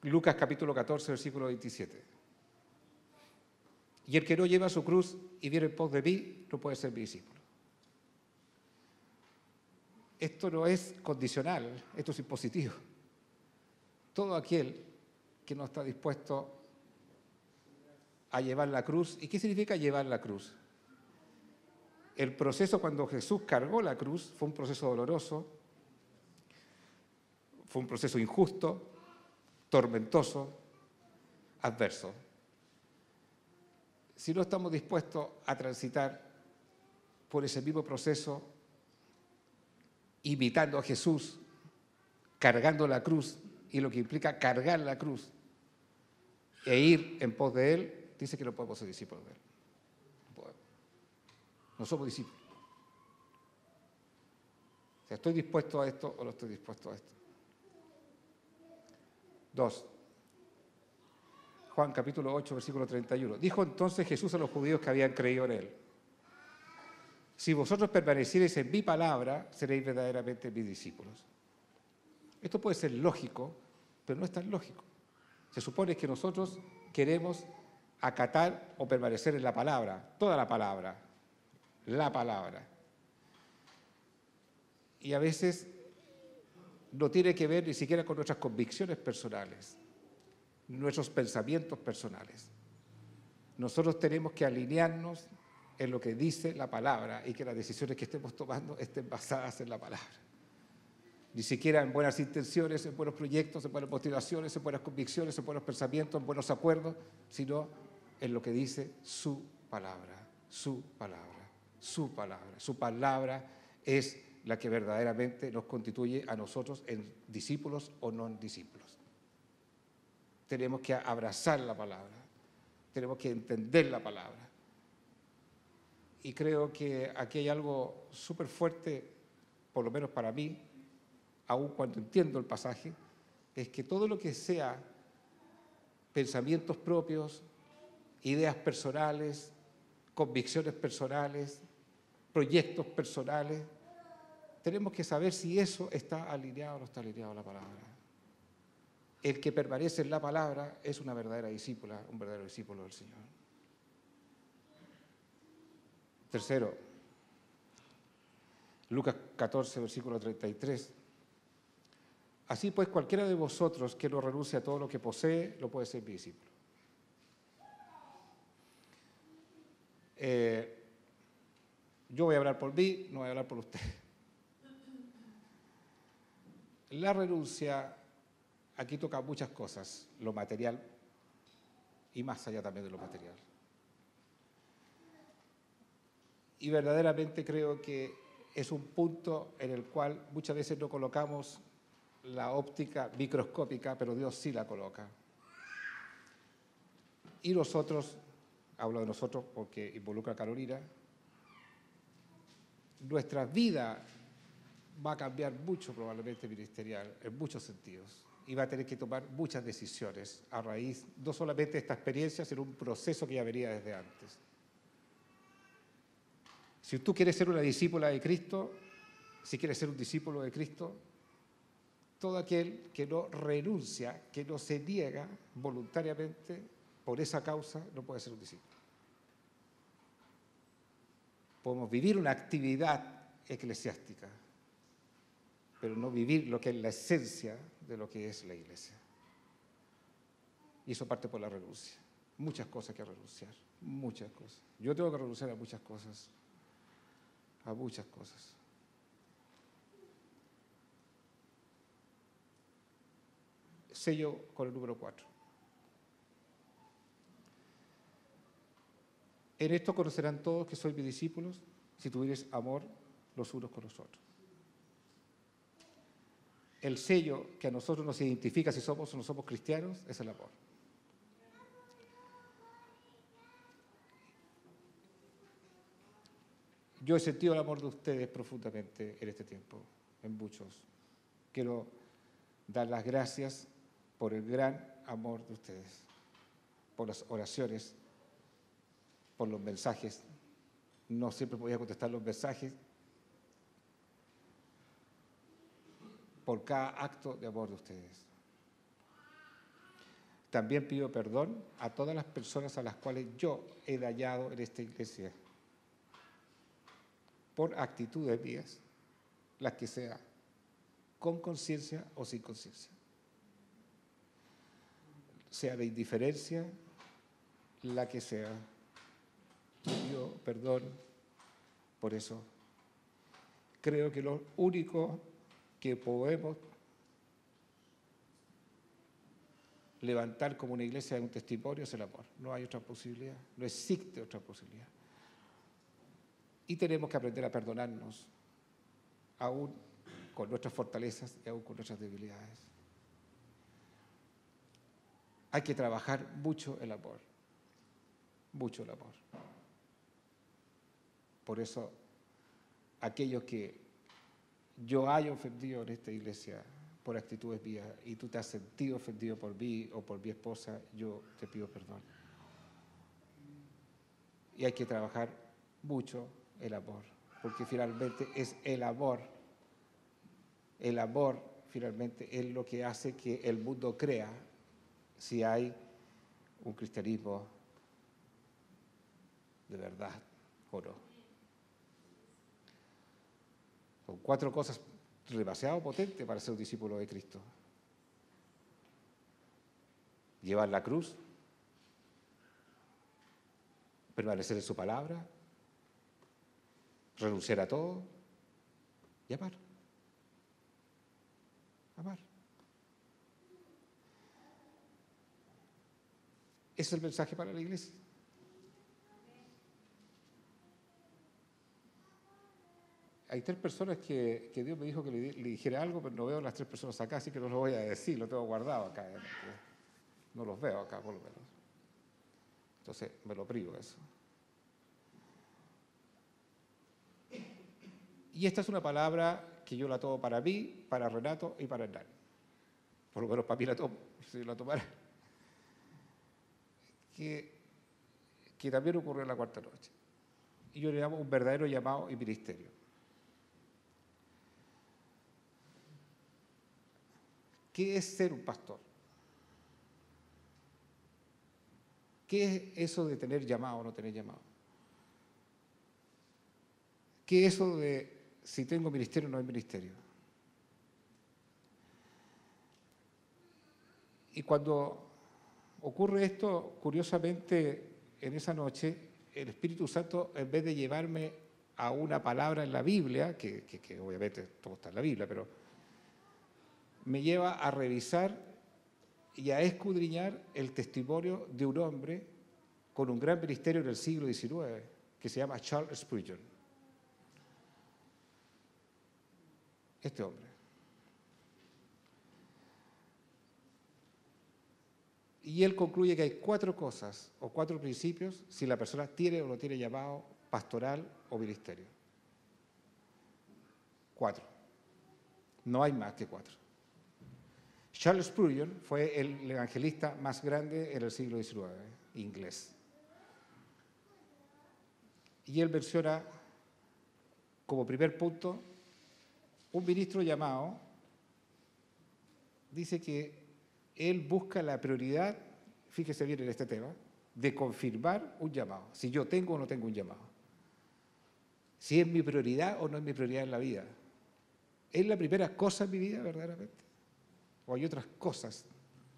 Lucas capítulo 14, versículo 27. Y el que no lleva su cruz y viene en pos de mí, no puede ser mi discípulo. Esto no es condicional, esto es impositivo. Todo aquel que no está dispuesto a llevar la cruz. ¿Y qué significa llevar la cruz? El proceso cuando Jesús cargó la cruz fue un proceso doloroso, fue un proceso injusto, tormentoso, adverso. Si no estamos dispuestos a transitar por ese mismo proceso, imitando a Jesús, cargando la cruz, y lo que implica cargar la cruz e ir en pos de Él, dice que no podemos ser discípulos de Él. No podemos. No somos discípulos. O sea, ¿estoy dispuesto a esto o no estoy dispuesto a esto? 2. Juan capítulo 8, versículo 31. Dijo entonces Jesús a los judíos que habían creído en Él: Si vosotros permaneciereis en mi palabra, seréis verdaderamente mis discípulos. Esto puede ser lógico, pero no es tan lógico. Se supone que nosotros queremos acatar o permanecer en la palabra, toda la palabra. Y a veces no tiene que ver ni siquiera con nuestras convicciones personales, nuestros pensamientos personales. Nosotros tenemos que alinearnos en lo que dice la palabra y que las decisiones que estemos tomando estén basadas en la palabra. Ni siquiera en buenas intenciones, en buenos proyectos, en buenas motivaciones, en buenas convicciones, en buenos pensamientos, en buenos acuerdos, sino en lo que dice su palabra, su palabra, su palabra. Su palabra es la que verdaderamente nos constituye a nosotros en discípulos o no discípulos. Tenemos que abrazar la palabra, tenemos que entender la palabra. Y creo que aquí hay algo súper fuerte, por lo menos para mí, aun cuando entiendo el pasaje, es que todo lo que sea pensamientos propios, ideas personales, convicciones personales, proyectos personales, tenemos que saber si eso está alineado o no está alineado a la palabra. El que permanece en la palabra es una verdadera discípula, un verdadero discípulo del Señor. Tercero, Lucas 14, versículo 33. Así pues, cualquiera de vosotros que no renuncie a todo lo que posee, lo puede ser mi discípulo. Yo voy a hablar por mí, no voy a hablar por usted. La renuncia aquí toca muchas cosas, lo material y más allá también de lo material. Y verdaderamente creo que es un punto en el cual muchas veces no colocamos la óptica microscópica, pero Dios sí la coloca. Y nosotros, hablo de nosotros porque involucra a Carolina, nuestra vida va a cambiar mucho probablemente ministerial, en muchos sentidos, y va a tener que tomar muchas decisiones a raíz, no solamente de esta experiencia, sino un proceso que ya venía desde antes. Si tú quieres ser una discípula de Cristo, si quieres ser un discípulo de Cristo, todo aquel que no renuncia, que no se niega voluntariamente por esa causa, no puede ser un discípulo. Podemos vivir una actividad eclesiástica, pero no vivir lo que es la esencia de lo que es la iglesia. Y eso parte por la renuncia. Muchas cosas que renunciar, muchas cosas. Yo tengo que renunciar a muchas cosas. A muchas cosas. Sello con el número 4. En esto conocerán todos que sois mis discípulos, si tuviereis amor los unos con los otros. El sello que a nosotros nos identifica si somos o no somos cristianos es el amor. Yo he sentido el amor de ustedes profundamente en este tiempo, en muchos. Quiero dar las gracias por el gran amor de ustedes, por las oraciones, por los mensajes. No siempre podía contestar los mensajes, por cada acto de amor de ustedes. También pido perdón a todas las personas a las cuales yo he dañado en esta iglesia, por actitudes mías, las que sea, con conciencia o sin conciencia. Sea de indiferencia, la que sea. Pido perdón por eso. Creo que lo único que podemos levantar como una iglesia de un testimonio es el amor. No hay otra posibilidad, no existe otra posibilidad. Y tenemos que aprender a perdonarnos, aún con nuestras fortalezas y aún con nuestras debilidades. Hay que trabajar mucho el amor, mucho el amor. Por eso, aquellos que yo haya ofendido en esta iglesia por actitudes mías y tú te has sentido ofendido por mí o por mi esposa, yo te pido perdón. Y hay que trabajar mucho el amor, porque finalmente es el amor. El amor finalmente es lo que hace que el mundo crea si hay un cristianismo de verdad o no. Son 4 cosas demasiado potentes para ser un discípulo de Cristo. Llevar la cruz, permanecer en su palabra, renunciar a todo y amar. Amar. Ese es el mensaje para la iglesia. Hay 3 personas que Dios me dijo que le dijera algo, pero no veo a las 3 personas acá, así que no lo voy a decir, lo tengo guardado acá. No los veo acá, por lo menos. Entonces, me lo privo eso. Y esta es una palabra que yo la tomo para mí, para Renato y para Hernán. Por lo menos para mí la tomo, si la tomara. Que también ocurrió en la cuarta noche. Y yo le llamo un verdadero llamado y ministerio. ¿Qué es ser un pastor? ¿Qué es eso de tener llamado o no tener llamado? ¿Qué es eso de si tengo ministerio o no hay ministerio? Y cuando ocurre esto, curiosamente, en esa noche, el Espíritu Santo, en vez de llevarme a una palabra en la Biblia, que obviamente todo está en la Biblia, pero me lleva a revisar y a escudriñar el testimonio de un hombre con un gran ministerio en el siglo XIX, que se llama Charles Spurgeon. Este hombre. Y él concluye que hay 4 cosas o 4 principios si la persona tiene o no tiene llamado pastoral o ministerio. 4. No hay más que 4. Charles Spurgeon fue el evangelista más grande en el siglo XIX, inglés. Y él menciona como primer punto un ministro llamado, dice que él busca la prioridad, fíjese bien en este tema, de confirmar un llamado, si yo tengo o no tengo un llamado. Si es mi prioridad o no es mi prioridad en la vida. ¿Es la primera cosa en mi vida verdaderamente? ¿O hay otras cosas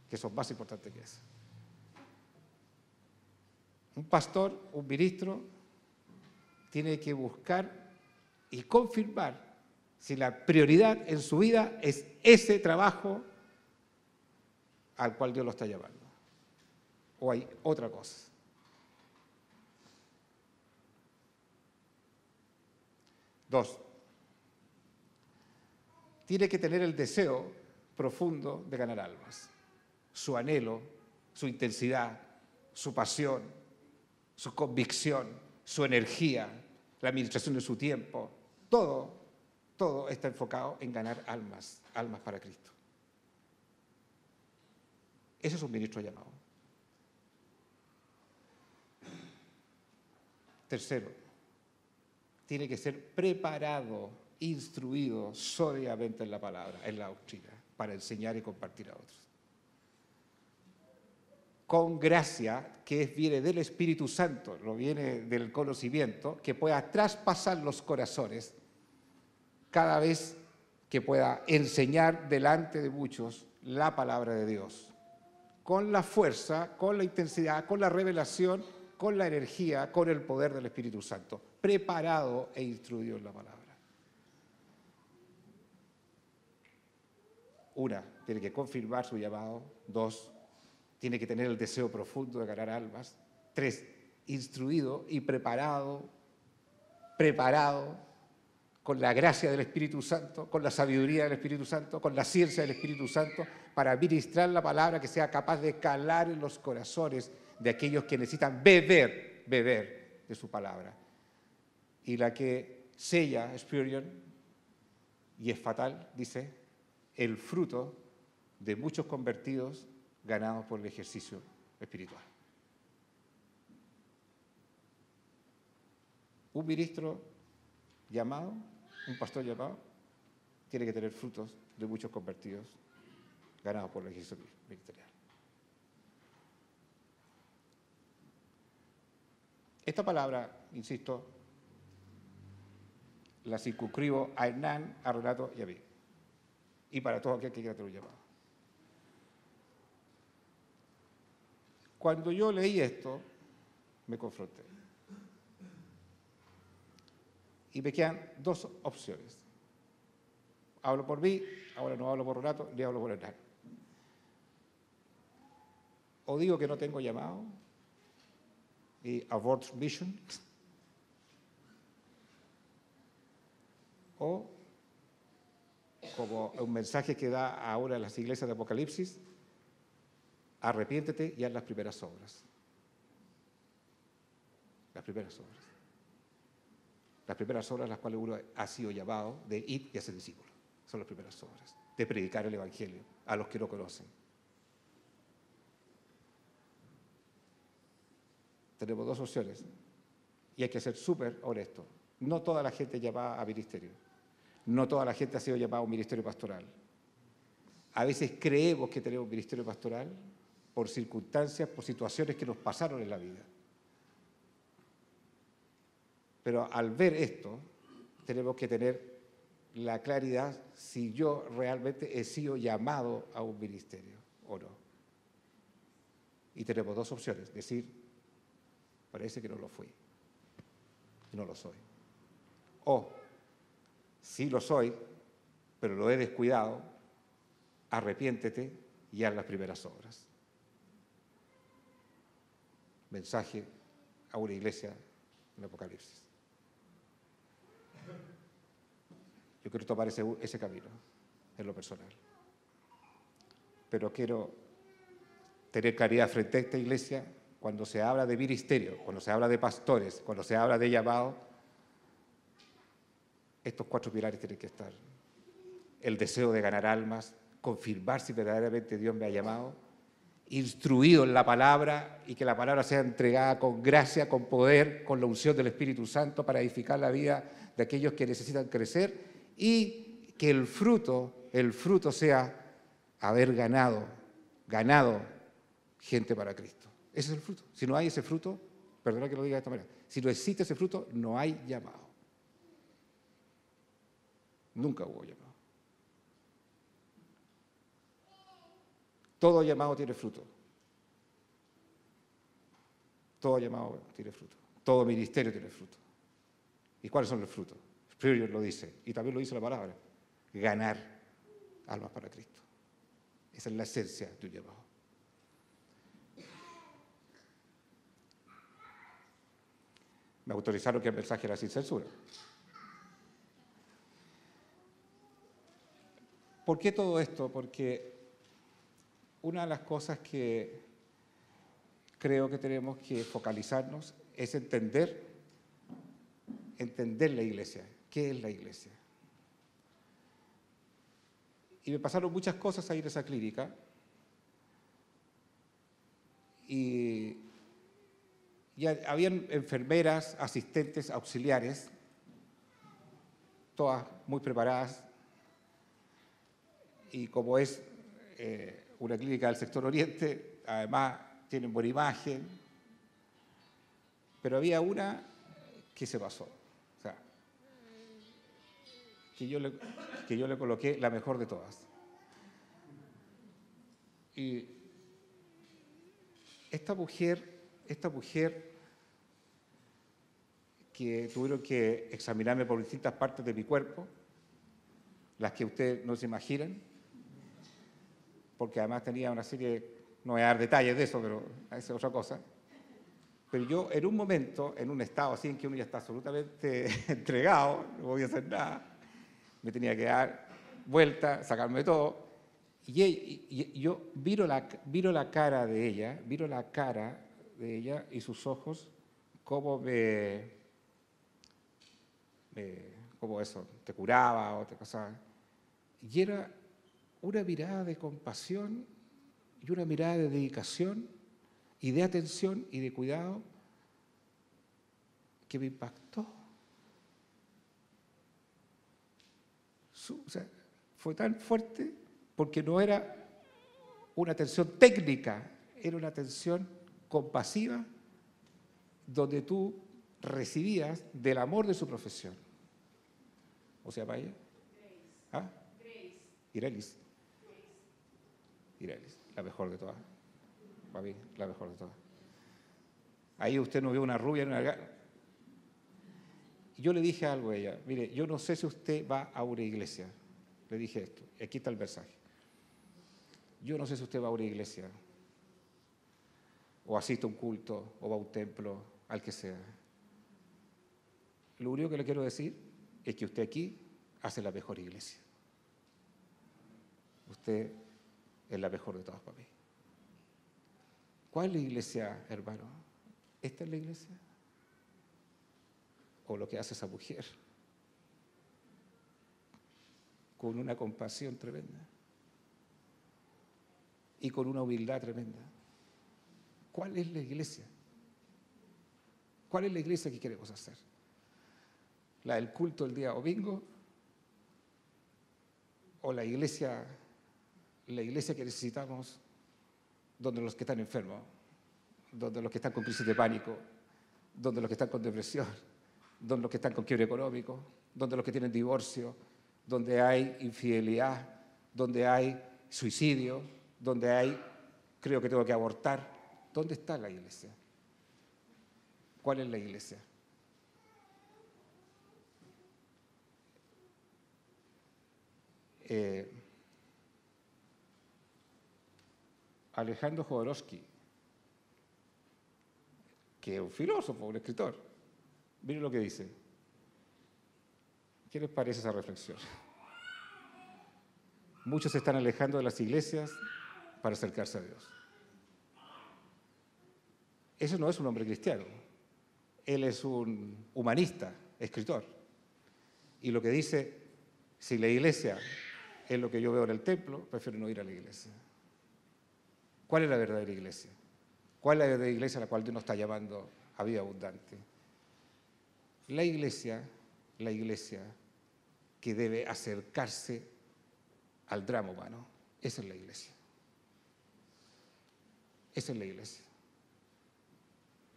que son más importantes que eso? Un pastor, un ministro, tiene que buscar y confirmar si la prioridad en su vida es ese trabajo al cual Dios lo está llamando. O hay otra cosa. Dos, tiene que tener el deseo profundo de ganar almas. Su anhelo, su intensidad, su pasión, su convicción, su energía, la administración de su tiempo, todo está enfocado en ganar almas para Cristo. Ese es un ministro llamado. Tercero, tiene que ser preparado, instruido sólidamente en la palabra, en la doctrina, para enseñar y compartir a otros. Con gracia, que viene del Espíritu Santo, no viene del conocimiento, que pueda traspasar los corazones cada vez que pueda enseñar delante de muchos la palabra de Dios. Con la fuerza, con la intensidad, con la revelación, con la energía, con el poder del Espíritu Santo, preparado e instruido en la palabra. Una, tiene que confirmar su llamado. 2, tiene que tener el deseo profundo de ganar almas. 3, instruido y preparado con la gracia del Espíritu Santo, con la sabiduría del Espíritu Santo, con la ciencia del Espíritu Santo, para ministrar la palabra que sea capaz de calar en los corazones de aquellos que necesitan beber de su palabra. Y la que sella Spurgeon, y es fatal, dice, el fruto de muchos convertidos ganados por el ejercicio espiritual. Un ministro llamado, un pastor llamado, tiene que tener frutos de muchos convertidos ganados por el ejercicio ministerial. Esta palabra, insisto, la circunscribo a Hernán, a Renato y a mí. Y para todo aquel que quiera tener un llamado. Cuando yo leí esto, me confronté. Y me quedan dos opciones. Hablo por mí, ahora no hablo por Renato, ni hablo por Hernán. O digo que no tengo llamado y abort mission, o como un mensaje que da ahora en las iglesias de Apocalipsis, arrepiéntete y haz las primeras obras. Las primeras obras. Las primeras obras a las cuales uno ha sido llamado de ir y hacer discípulos. Son las primeras obras. De predicar el Evangelio a los que no conocen. Tenemos dos opciones y hay que ser súper honesto. No toda la gente llamada a ministerio. No toda la gente ha sido llamada a un ministerio pastoral. A veces creemos que tenemos un ministerio pastoral por circunstancias, por situaciones que nos pasaron en la vida. Pero al ver esto, tenemos que tener la claridad si yo realmente he sido llamado a un ministerio o no. Y tenemos dos opciones, decir, parece que no lo fui, y no lo soy. O, sí lo soy, pero lo he descuidado, arrepiéntete y haz las primeras obras. Mensaje a una iglesia en Apocalipsis. Yo quiero tomar ese camino, en lo personal. Pero quiero tener claridad frente a esta iglesia cuando se habla de ministerio, cuando se habla de pastores, cuando se habla de llamado. Estos cuatro pilares tienen que estar. El deseo de ganar almas, confirmar si verdaderamente Dios me ha llamado, instruido en la palabra y que la palabra sea entregada con gracia, con poder, con la unción del Espíritu Santo para edificar la vida de aquellos que necesitan crecer y que el fruto sea haber ganado gente para Cristo. Ese es el fruto. Si no hay ese fruto, perdona que lo diga de esta manera, si no existe ese fruto, no hay llamado. Nunca hubo llamado. Todo llamado tiene fruto. Todo llamado tiene fruto. Todo ministerio tiene fruto. ¿Y cuáles son los frutos? Spurgeon lo dice, y también lo dice la palabra, ganar almas para Cristo. Esa es la esencia de un llamado. Me autorizaron que el mensaje era sin censura. ¿Por qué todo esto? Porque una de las cosas que creo que tenemos que focalizarnos es entender la iglesia. ¿Qué es la iglesia? Y me pasaron muchas cosas ahí en esa clínica y habían enfermeras, asistentes, auxiliares, todas muy preparadas, y como es una clínica del sector oriente, además tienen buena imagen, pero había una que se pasó, o sea, que yo le coloqué la mejor de todas. Y esta mujer que tuvieron que examinarme por distintas partes de mi cuerpo, las que ustedes no se imaginan, porque además tenía una serie, no voy a dar detalles de eso, pero esa es otra cosa. Pero yo en un momento, en un estado así en que uno ya está absolutamente entregado, no voy a hacer nada, me tenía que dar vuelta, sacarme todo, y yo miro la cara de ella y sus ojos, como como eso, te curaba o te pasaba. Y era una mirada de compasión y una mirada de dedicación y de atención y de cuidado que me impactó. O sea, fue tan fuerte porque no era una atención técnica, era una atención compasiva donde tú recibías del amor de su profesión. ¿O sea, para ella? ¿Ah? Irelis. Irelis, la mejor de todas. Para mí, la mejor de todas. Ahí usted no vio una rubia en una... Yo le dije algo a ella, mire, yo no sé si usted va a una iglesia. Le dije esto, aquí está el mensaje. Yo no sé si usted va a una iglesia, o asiste a un culto, o va a un templo, al que sea. Lo único que le quiero decir es que usted aquí hace la mejor iglesia. Usted es la mejor de todas para mí. ¿Cuál es la iglesia, hermano? ¿Esta es la iglesia? ¿O lo que hace esa mujer? Con una compasión tremenda y con una humildad tremenda. ¿Cuál es la iglesia? ¿Cuál es la iglesia que queremos hacer? ¿La del culto el día domingo? ¿O la iglesia que necesitamos, donde los que están enfermos, donde los que están con crisis de pánico, donde los que están con depresión, donde los que están con quiebre económico, donde los que tienen divorcio, donde hay infidelidad, donde hay suicidio, donde hay, creo que tengo que abortar? ¿Dónde está la iglesia? ¿Cuál es la iglesia? Alejandro Jodorowsky, que es un filósofo, un escritor, miren lo que dice. ¿Qué les parece esa reflexión? Muchos se están alejando de las iglesias para acercarse a Dios. Eso no es un hombre cristiano. Él es un humanista, escritor. Y lo que dice, si la iglesia es lo que yo veo en el templo, prefiero no ir a la iglesia. ¿Cuál es la verdadera iglesia? ¿Cuál es la verdadera iglesia a la cual Dios nos está llamando a vida abundante? La iglesia que debe acercarse al drama humano. Esa es la iglesia. Esa es la iglesia.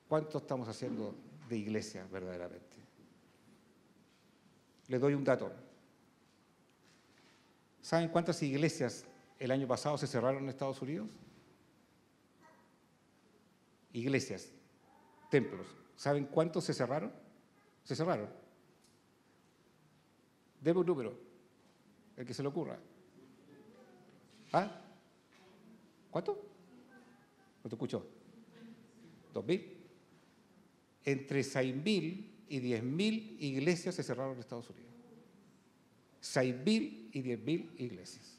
¿Cuánto estamos haciendo de iglesia verdaderamente? Les doy un dato. ¿Saben cuántas iglesias el año pasado se cerraron en Estados Unidos? Iglesias, templos. ¿Saben cuántos se cerraron? Se cerraron. Deme un número, el que se le ocurra. ¿Ah? ¿Cuánto? ¿No te escuchó? ¿2.000? Entre 6.000 y 10.000 iglesias se cerraron en Estados Unidos. 6.000 y 10.000 iglesias.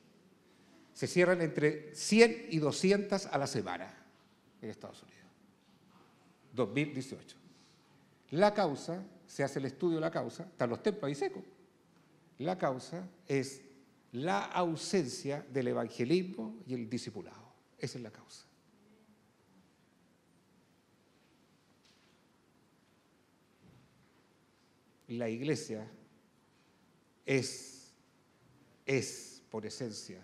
Se cierran entre 100 y 200 a la semana en Estados Unidos. 2018. La causa, se hace el estudio de la causa, están los templos ahí secos. La causa es la ausencia del evangelismo y el discipulado. Esa es la causa. La iglesia es por esencia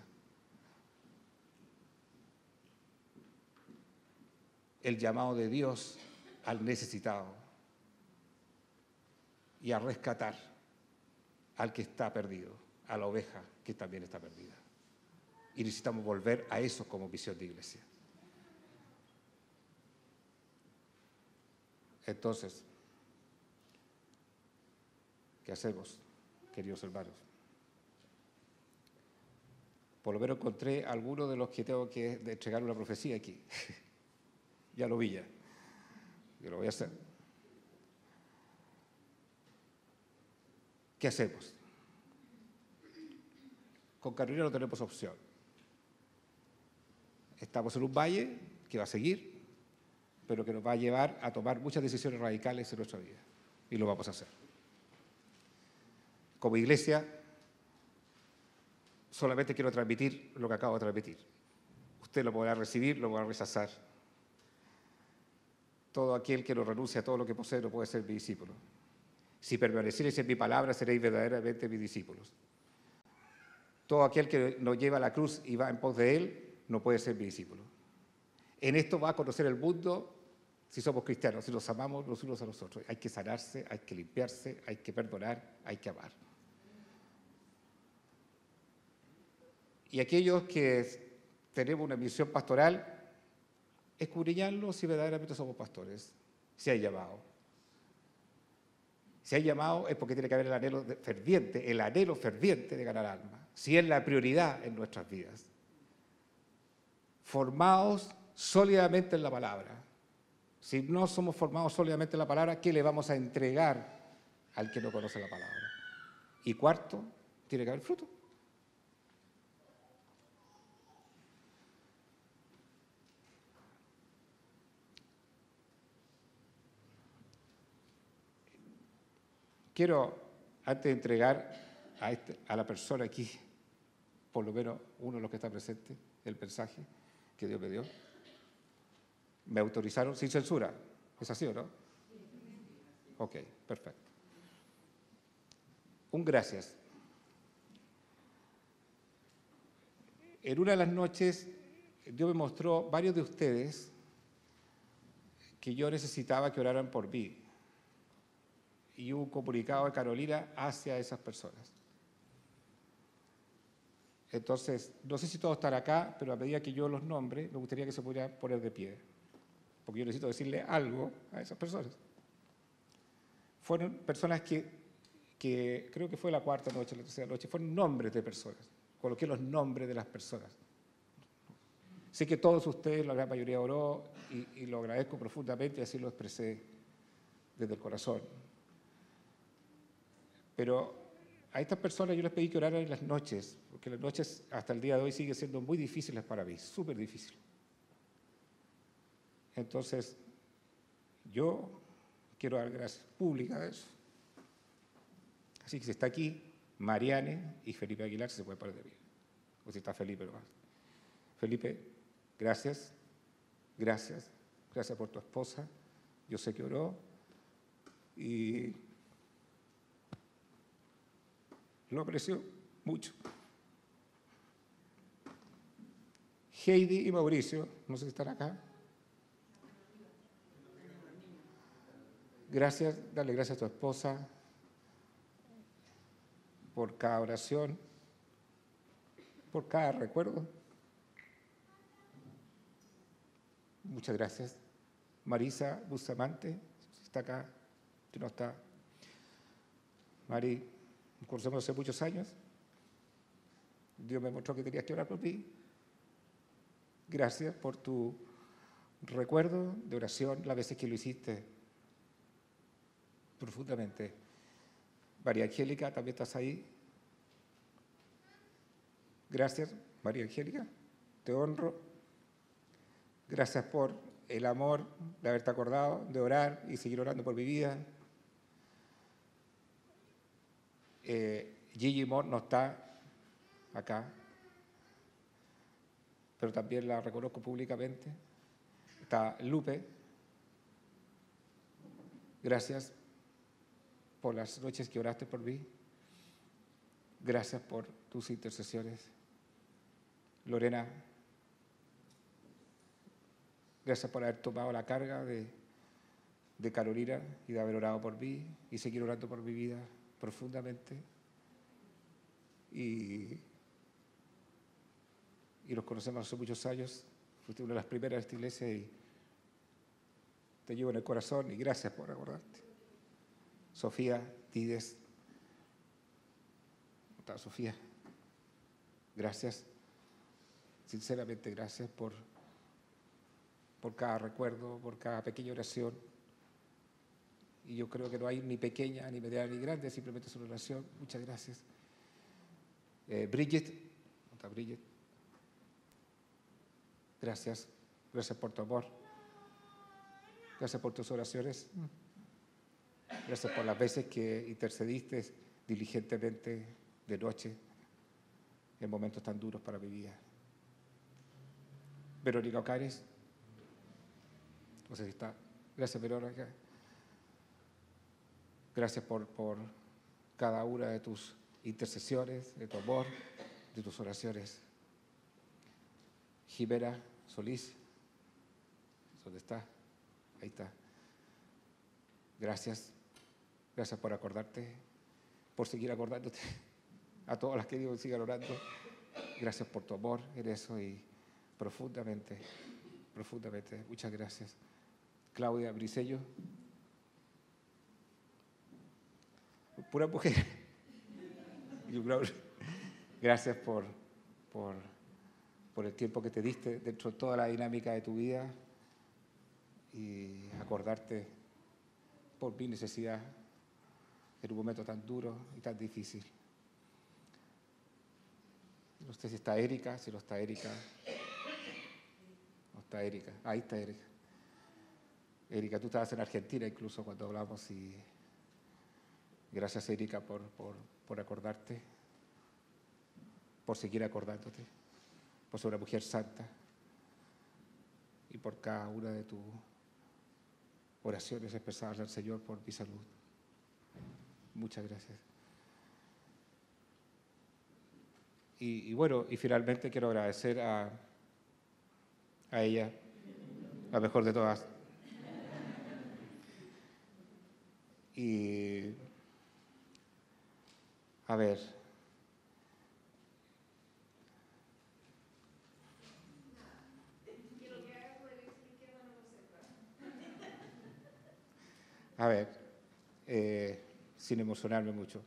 el llamado de Dios al necesitado y a rescatar al que está perdido, a la oveja que también está perdida. Y necesitamos volver a eso como visión de iglesia. Entonces, ¿qué hacemos, queridos hermanos? Por lo menos encontré a algunos de los que tengo que entregar una profecía aquí. Ya lo vi ya. Yo lo voy a hacer. ¿Qué hacemos? Con Carolina no tenemos opción. Estamos en un valle que va a seguir, pero que nos va a llevar a tomar muchas decisiones radicales en nuestra vida. Y lo vamos a hacer. Como iglesia, solamente quiero transmitir lo que acabo de transmitir. Usted lo podrá recibir, lo podrá rechazar. Todo aquel que no renuncia a todo lo que posee no puede ser mi discípulo. Si permaneciereis en mi palabra, seréis verdaderamente mis discípulos. Todo aquel que nos lleva a la cruz y va en pos de Él, no puede ser mi discípulo. En esto va a conocer el mundo si somos cristianos, si nos amamos los unos a los otros. Hay que sanarse, hay que limpiarse, hay que perdonar, hay que amar. Y aquellos que tenemos una misión pastoral, escudriñarlo si verdaderamente somos pastores, si hay llamado. Si hay llamado es porque tiene que haber el anhelo ferviente de ganar alma. Si es la prioridad en nuestras vidas. Formados sólidamente en la palabra. Si no somos formados sólidamente en la palabra, ¿qué le vamos a entregar al que no conoce la palabra? Y cuarto, tiene que haber fruto. Quiero, antes de entregar a la persona aquí, por lo menos uno de los que está presente, el mensaje que Dios me dio, me autorizaron sin censura. ¿Es así o no? Ok, perfecto. Un gracias. En una de las noches, Dios me mostró varios de ustedes que yo necesitaba que oraran por mí. Y hubo un comunicado de Carolina hacia esas personas. Entonces, no sé si todos están acá, pero a medida que yo los nombre, me gustaría que se pudieran poner de pie, porque yo necesito decirle algo a esas personas. Fueron personas que creo que fue la cuarta noche, la tercera noche, fueron nombres de personas. Coloqué los nombres de las personas. Sé que todos ustedes, la gran mayoría oró, y lo agradezco profundamente, y así lo expresé desde el corazón. Pero a estas personas yo les pedí que oraran en las noches, porque las noches hasta el día de hoy siguen siendo muy difíciles para mí, súper difíciles. Entonces, yo quiero dar gracias públicas a eso. Así que si está aquí, Mariane y Felipe Aguilar se pueden parar de pie. O si está Felipe, no más. Felipe, gracias, gracias, gracias por tu esposa. Yo sé que oró y lo aprecio mucho. Heidi y Mauricio, no sé si están acá. Gracias, dale gracias a tu esposa por cada oración, por cada recuerdo. Muchas gracias. Marisa Bustamante, está acá, que no está. Mari, nos conocemos hace muchos años. Dios me mostró que tenías que orar por mí. Gracias por tu recuerdo de oración, las veces que lo hiciste profundamente. María Angélica, también estás ahí. Gracias, María Angélica, te honro. Gracias por el amor de haberte acordado, de orar y seguir orando por mi vida. Gigi Moore no está acá, pero también la reconozco públicamente. Está Lupe. Gracias por las noches que oraste por mí. Gracias por tus intercesiones. Lorena, gracias por haber tomado la carga de Carolina y de haber orado por mí y seguir orando por mi vida profundamente. Y nos conocemos hace muchos años. Fuiste una de las primeras de esta iglesia y te llevo en el corazón y gracias por acordarte. Sofía Tides. ¿Cómo está Sofía? Gracias. Sinceramente, gracias por cada recuerdo, por cada pequeña oración. Y yo creo que no hay ni pequeña, ni mediana, ni grande, simplemente es una oración. Muchas gracias. Bridget, ¿cómo está Bridget? Gracias. Gracias por tu amor. Gracias por tus oraciones. Gracias por las veces que intercediste diligentemente de noche en momentos tan duros para mi vida. Verónica Ocares, no sé si está. Gracias, Verónica. Gracias por cada una de tus intercesiones, de tu amor, de tus oraciones. Jimena Solís, ¿dónde está? Ahí está. Gracias. Gracias por acordarte, por seguir acordándote. A todas las que digo, sigan orando. Gracias por tu amor en eso y profundamente, muchas gracias. Claudia Bricello, pura mujer. Gracias por el tiempo que te diste dentro de toda la dinámica de tu vida y acordarte por mi necesidad en un momento tan duro y tan difícil. No sé si está Erika, si no está Erika. No está Erika. Ahí está Erika. Erika, tú estabas en Argentina incluso cuando hablamos y gracias Erika por acordarte, por seguir acordándote, por ser una mujer santa y por cada una de tus oraciones expresadas al Señor por mi salud. Muchas gracias. Y bueno, y finalmente quiero agradecer a ella, la mejor de todas. Y a ver, sin emocionarme mucho.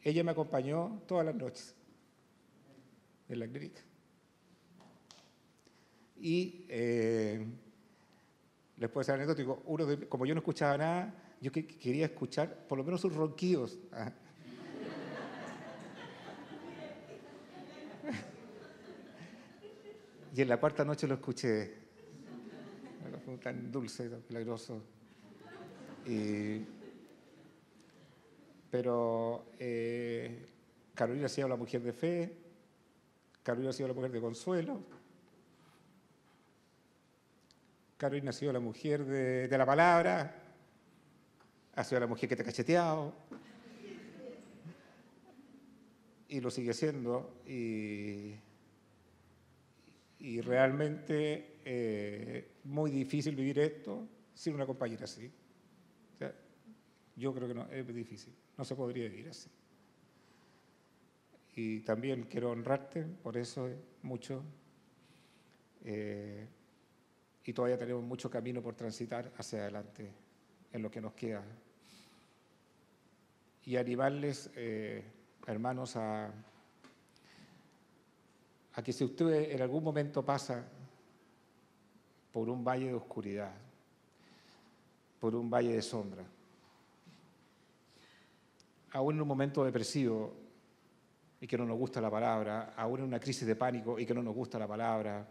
Ella me acompañó todas las noches en la clínica. Y después de ser anecdótico, como yo no escuchaba nada, yo quería escuchar por lo menos sus ronquidos. Y en la cuarta noche lo escuché. Fue tan dulce, tan milagroso. Pero Carolina ha sido la mujer de fe, Carolina ha sido la mujer de consuelo, Carolina ha sido la mujer de la palabra, ha sido la mujer que te ha cacheteado y lo sigue siendo. Y realmente muy difícil vivir esto sin una compañera así. O sea, yo creo que no, es difícil, no se podría vivir así. Y también quiero honrarte por eso mucho. Y todavía tenemos mucho camino por transitar hacia adelante en lo que nos queda. Y animarles, hermanos, a que si usted en algún momento pasa por un valle de oscuridad, por un valle de sombra, aún en un momento depresivo y que no nos gusta la palabra, aún en una crisis de pánico y que no nos gusta la palabra,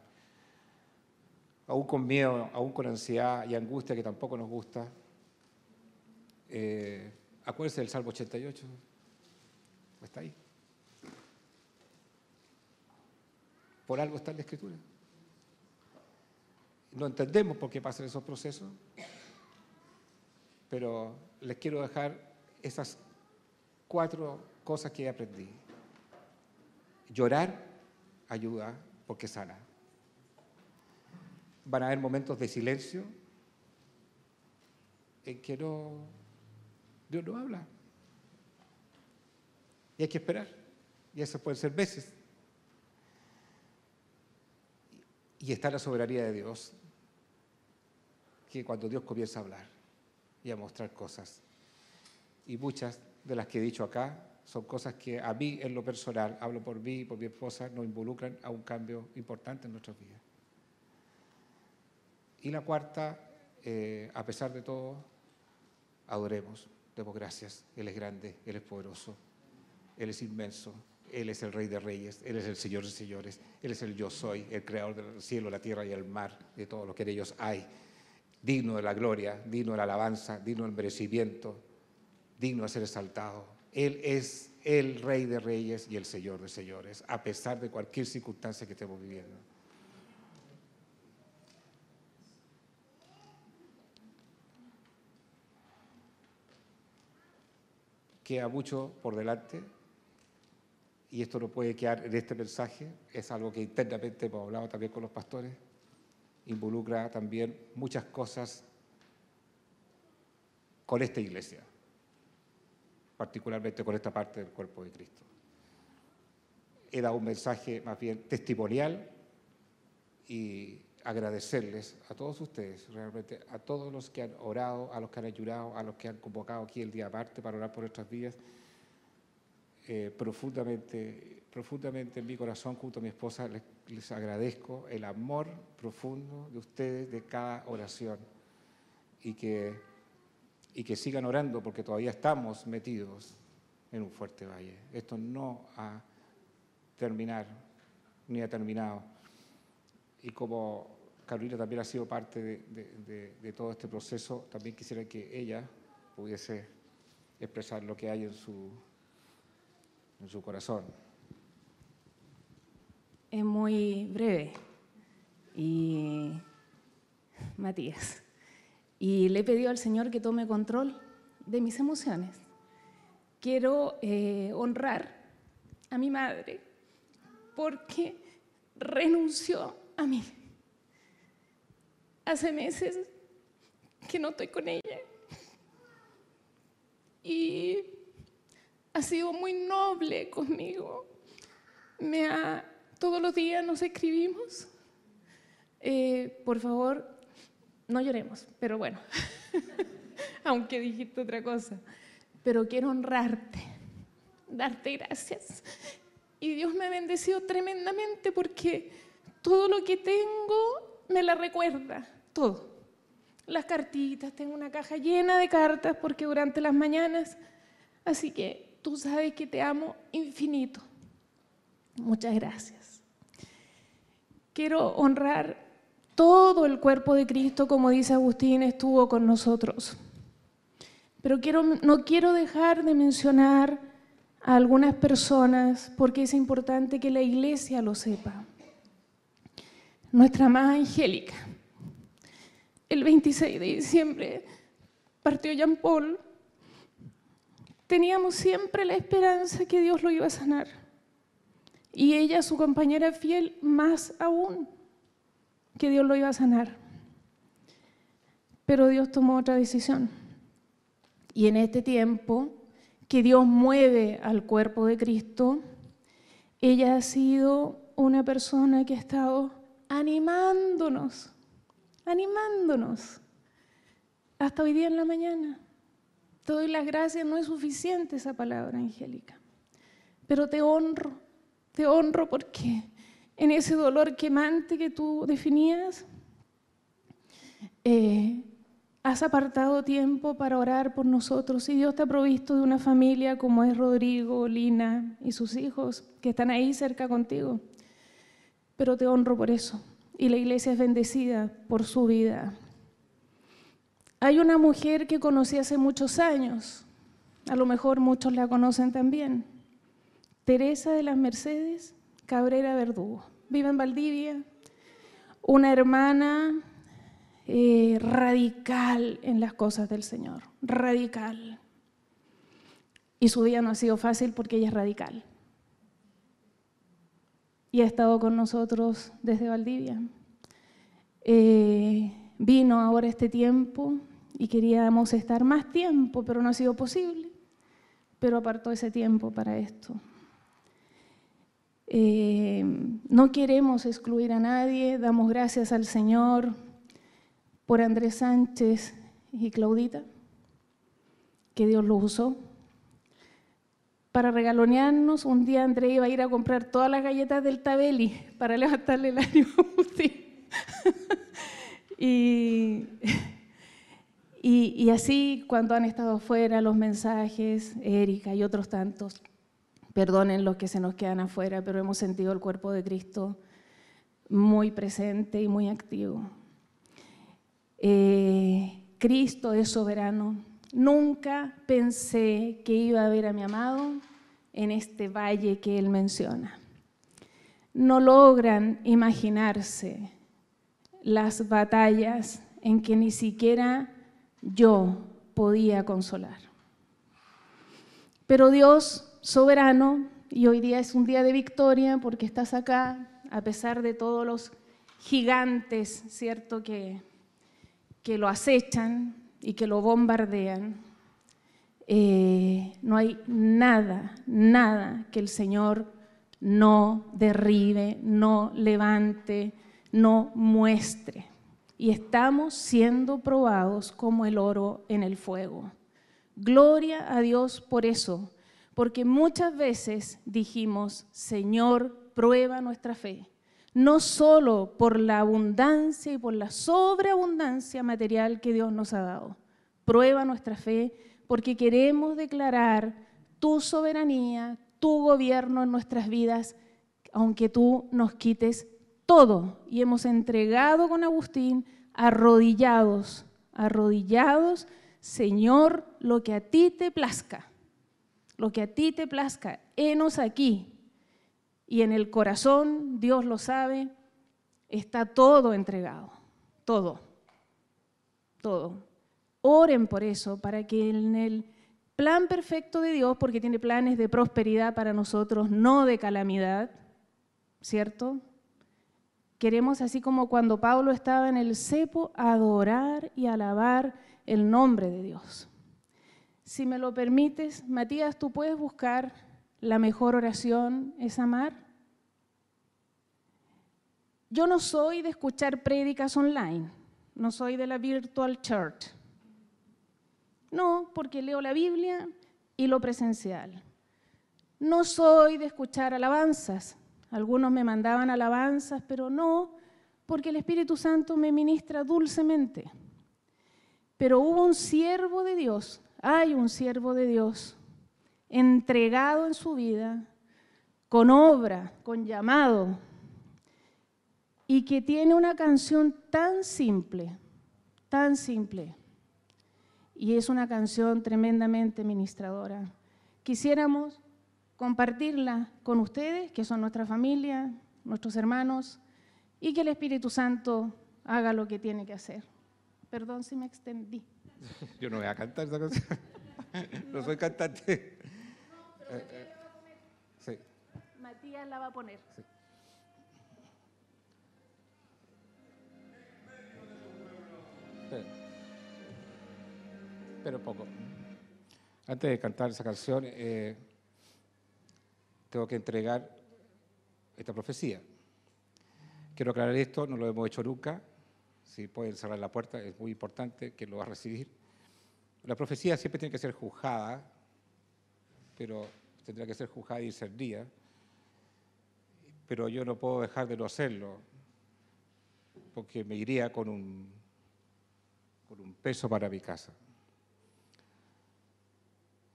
aún con miedo, aún con ansiedad y angustia que tampoco nos gusta, acuérdense del Salmo 88, está ahí. Por algo está en la Escritura. No entendemos por qué pasan esos procesos, pero les quiero dejar esas 4 cosas que aprendí. Llorar ayuda porque sana. Van a haber momentos de silencio en que Dios no habla. Y hay que esperar. Y eso pueden ser meses. Y está la soberanía de Dios, que cuando Dios comienza a hablar y a mostrar cosas, y muchas de las que he dicho acá son cosas que a mí en lo personal, hablo por mí y por mi esposa, nos involucran a un cambio importante en nuestras vidas. Y la cuarta, a pesar de todo, adoremos, demos gracias. Él es grande, Él es poderoso, Él es inmenso, Él es el Rey de Reyes, Él es el Señor de Señores, Él es el Yo Soy, el Creador del cielo, la tierra y el mar, de todo lo que en ellos hay, digno de la gloria, digno de la alabanza, digno del merecimiento, digno de ser exaltado. Él es el Rey de Reyes y el Señor de Señores, a pesar de cualquier circunstancia que estemos viviendo. Queda mucho por delante, y esto no puede quedar en este mensaje, es algo que internamente hemos hablado también con los pastores, involucra también muchas cosas con esta iglesia, particularmente con esta parte del cuerpo de Cristo. Era un mensaje más bien testimonial y agradecerles a todos ustedes, realmente a todos los que han orado, a los que han ayudado, a los que han convocado aquí el día aparte para orar por nuestras vidas. Profundamente en mi corazón, junto a mi esposa, les agradezco el amor profundo de ustedes, de cada oración, y que sigan orando, porque todavía estamos metidos en un fuerte valle. Esto no ha terminado, ni ha terminado. Y como Carolina también ha sido parte de todo este proceso, también quisiera que ella pudiese expresar lo que hay en su corazón. Es muy breve, Matías, y le he pedido al Señor que tome control de mis emociones. Quiero honrar a mi madre porque renunció a mí. Hace meses que no estoy con ella y ha sido muy noble conmigo. Todos los días nos escribimos. Por favor, no lloremos, pero bueno, aunque dijiste otra cosa. Pero quiero honrarte, darte gracias. Y Dios me ha bendecido tremendamente porque todo lo que tengo me la recuerda, todo. Las cartitas, tengo una caja llena de cartas porque durante las mañanas, así que tú sabes que te amo infinito. Muchas gracias. Quiero honrar todo el cuerpo de Cristo, como dice Agustín, estuvo con nosotros. Pero no quiero dejar de mencionar a algunas personas porque es importante que la iglesia lo sepa. Nuestra amada Angélica. El 26 de diciembre partió Jean Paul. Teníamos siempre la esperanza que Dios lo iba a sanar. Y ella, su compañera fiel, más aún, que Dios lo iba a sanar. Pero Dios tomó otra decisión. Y en este tiempo que Dios mueve al cuerpo de Cristo, ella ha sido una persona que ha estado animándonos, hasta hoy día en la mañana. Te doy las gracias, no es suficiente esa palabra, Angélica, pero te honro porque en ese dolor quemante que tú definías, has apartado tiempo para orar por nosotros y Dios te ha provisto de una familia como es Rodrigo, Lina y sus hijos que están ahí cerca contigo. Pero te honro por eso y la iglesia es bendecida por su vida. Hay una mujer que conocí hace muchos años, a lo mejor muchos la conocen también, Teresa de las Mercedes Cabrera Verdugo, vive en Valdivia, una hermana radical en las cosas del Señor, radical. Y su vida no ha sido fácil porque ella es radical. Y ha estado con nosotros desde Valdivia. Vino ahora este tiempo y queríamos estar más tiempo, pero no ha sido posible. Pero apartó ese tiempo para esto. No queremos excluir a nadie, damos gracias al Señor por Andrés Sánchez y Claudita, que Dios los usó. Para regalonearnos, un día André iba a ir a comprar todas las galletas del Tabeli para levantarle el ánimo a Agustín. Y así, cuando han estado afuera, los mensajes, Erika y otros tantos, perdonen los que se nos quedan afuera, pero hemos sentido el cuerpo de Cristo muy presente y muy activo. Cristo es soberano. Nunca pensé que iba a ver a mi amado en este valle que él menciona. No logran imaginarse las batallas en que ni siquiera yo podía consolar. Pero Dios soberano y hoy día es un día de victoria porque estás acá a pesar de todos los gigantes, ¿cierto?, que lo acechan y que lo bombardean. No hay nada que el Señor no derribe, no levante, no muestre. Y estamos siendo probados como el oro en el fuego. Gloria a Dios por eso, porque muchas veces dijimos, Señor, prueba nuestra fe, no solo por la abundancia y por la sobreabundancia material que Dios nos ha dado, prueba nuestra fe porque queremos declarar tu soberanía, tu gobierno en nuestras vidas, aunque tú nos quites todo. Y hemos entregado con Agustín, arrodillados, Señor, lo que a ti te plazca, henos aquí. Y en el corazón, Dios lo sabe, está todo entregado, todo. Oren por eso, para que en el plan perfecto de Dios, porque tiene planes de prosperidad para nosotros, no de calamidad, ¿cierto? Queremos, así como cuando Pablo estaba en el cepo, adorar y alabar el nombre de Dios. Si me lo permites, Matías, ¿tú puedes buscar la mejor oración es amar? Yo no soy de escuchar prédicas online, no soy de la virtual church. No, porque leo la Biblia y lo presencial. No soy de escuchar alabanzas. Algunos me mandaban alabanzas, pero no, porque el Espíritu Santo me ministra dulcemente. Pero hubo un siervo de Dios, hay un siervo de Dios, entregado en su vida, con obra, con llamado, y que tiene una canción tan simple, y es una canción tremendamente ministradora. Quisiéramos compartirla con ustedes, que son nuestra familia, nuestros hermanos, y que el Espíritu Santo haga lo que tiene que hacer. Perdón si me extendí. Yo no voy a cantar esa canción. No soy cantante. No, pero Matías la va a poner. Sí. Matías la va a poner. Sí. Pero poco. Antes de cantar esa canción, tengo que entregar esta profecía. Quiero aclarar esto, no lo hemos hecho nunca. Si pueden cerrar la puerta, es muy importante que lo va a recibir. La profecía siempre tiene que ser juzgada, pero tendrá que ser juzgada y discernida. Pero yo no puedo dejar de no hacerlo, porque me iría con un peso para mi casa.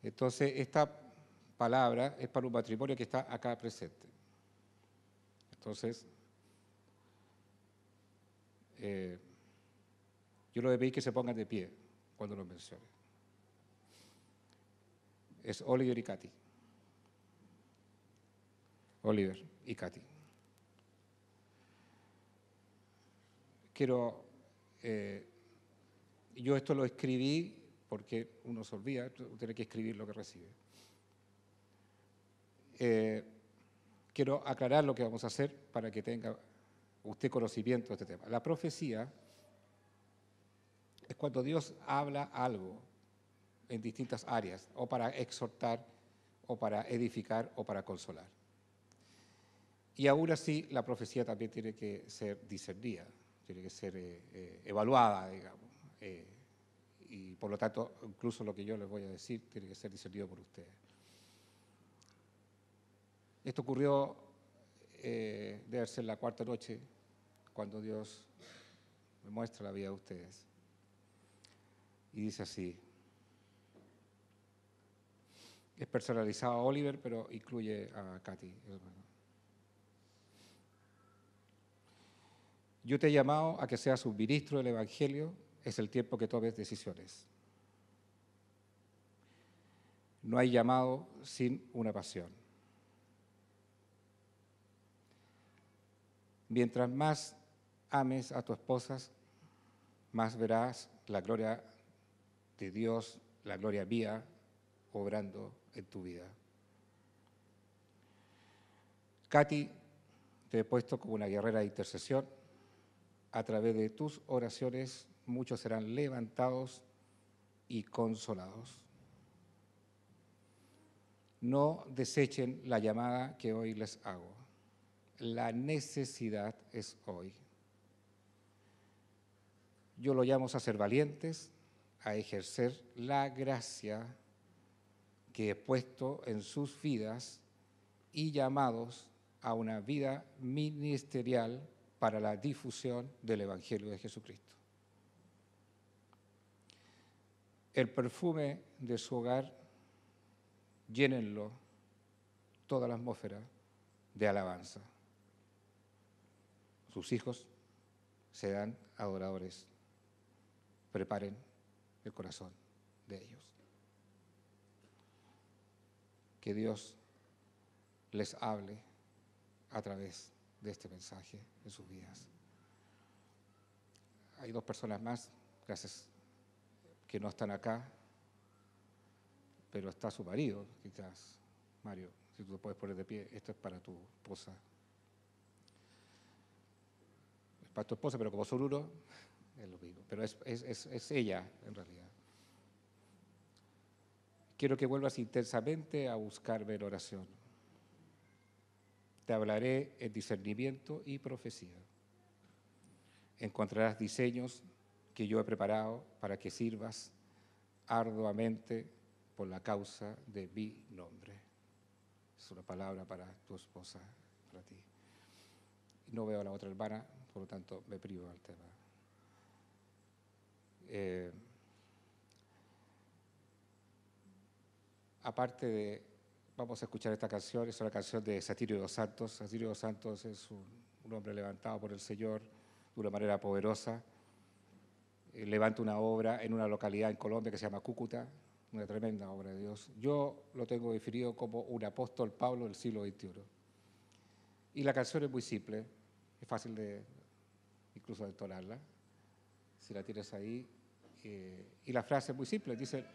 Entonces, esta palabra es para un matrimonio que está acá presente. Entonces, yo les pedí que se pongan de pie cuando lo mencione. Es Oliver y Katy. Oliver y Katy. Yo esto lo escribí porque uno se olvida, tiene que escribir lo que recibe. Quiero aclarar lo que vamos a hacer para que tenga usted conocimiento de este tema. La profecía es cuando Dios habla algo en distintas áreas, o para exhortar, o para edificar, o para consolar. Y aún así, la profecía también tiene que ser discernida, tiene que ser evaluada, digamos. Y por lo tanto, incluso lo que yo les voy a decir tiene que ser discernido por ustedes. Esto ocurrió, debe ser la cuarta noche, cuando Dios me muestra la vida de ustedes. Y dice así. Es personalizado a Oliver, pero incluye a Katy, hermano. Yo te he llamado a que seas un ministro del Evangelio. Es el tiempo que tomes decisiones. No hay llamado sin una pasión. Mientras más ames a tu esposa, más verás la gloria de Dios, la gloria mía, obrando en tu vida. Katy, te he puesto como una guerrera de intercesión. A través de tus oraciones, muchos serán levantados y consolados. No desechen la llamada que hoy les hago. La necesidad es hoy. Yo lo llamo a ser valientes, a ejercer la gracia que he puesto en sus vidas y llamados a una vida ministerial para la difusión del Evangelio de Jesucristo. El perfume de su hogar, llénenlo, toda la atmósfera de alabanza. Sus hijos serán adoradores. Preparen el corazón de ellos. Que Dios les hable a través de este mensaje en sus vidas. Hay dos personas más, gracias, que no están acá, pero está su marido, quizás. Mario, si tú te puedes poner de pie, esto es para tu esposa. Es para tu esposa, pero como son uno, es lo mismo. Pero es ella, en realidad. Quiero que vuelvas intensamente a buscarme en oración. Te hablaré en discernimiento y profecía. Encontrarás diseños que yo he preparado para que sirvas arduamente por la causa de mi nombre. Es una palabra para tu esposa, para ti. No veo a la otra hermana, por lo tanto me privo del tema. Aparte de, vamos a escuchar esta canción, es una canción de Satirio dos Santos. Satirio dos Santos es un hombre levantado por el Señor de una manera poderosa. Levanta una obra en una localidad en Colombia que se llama Cúcuta, una tremenda obra de Dios. Yo lo tengo definido como un apóstol Pablo del siglo XXI. Y la canción es muy simple, es fácil de incluso de entonarla, si la tienes ahí. Y la frase es muy simple, dice: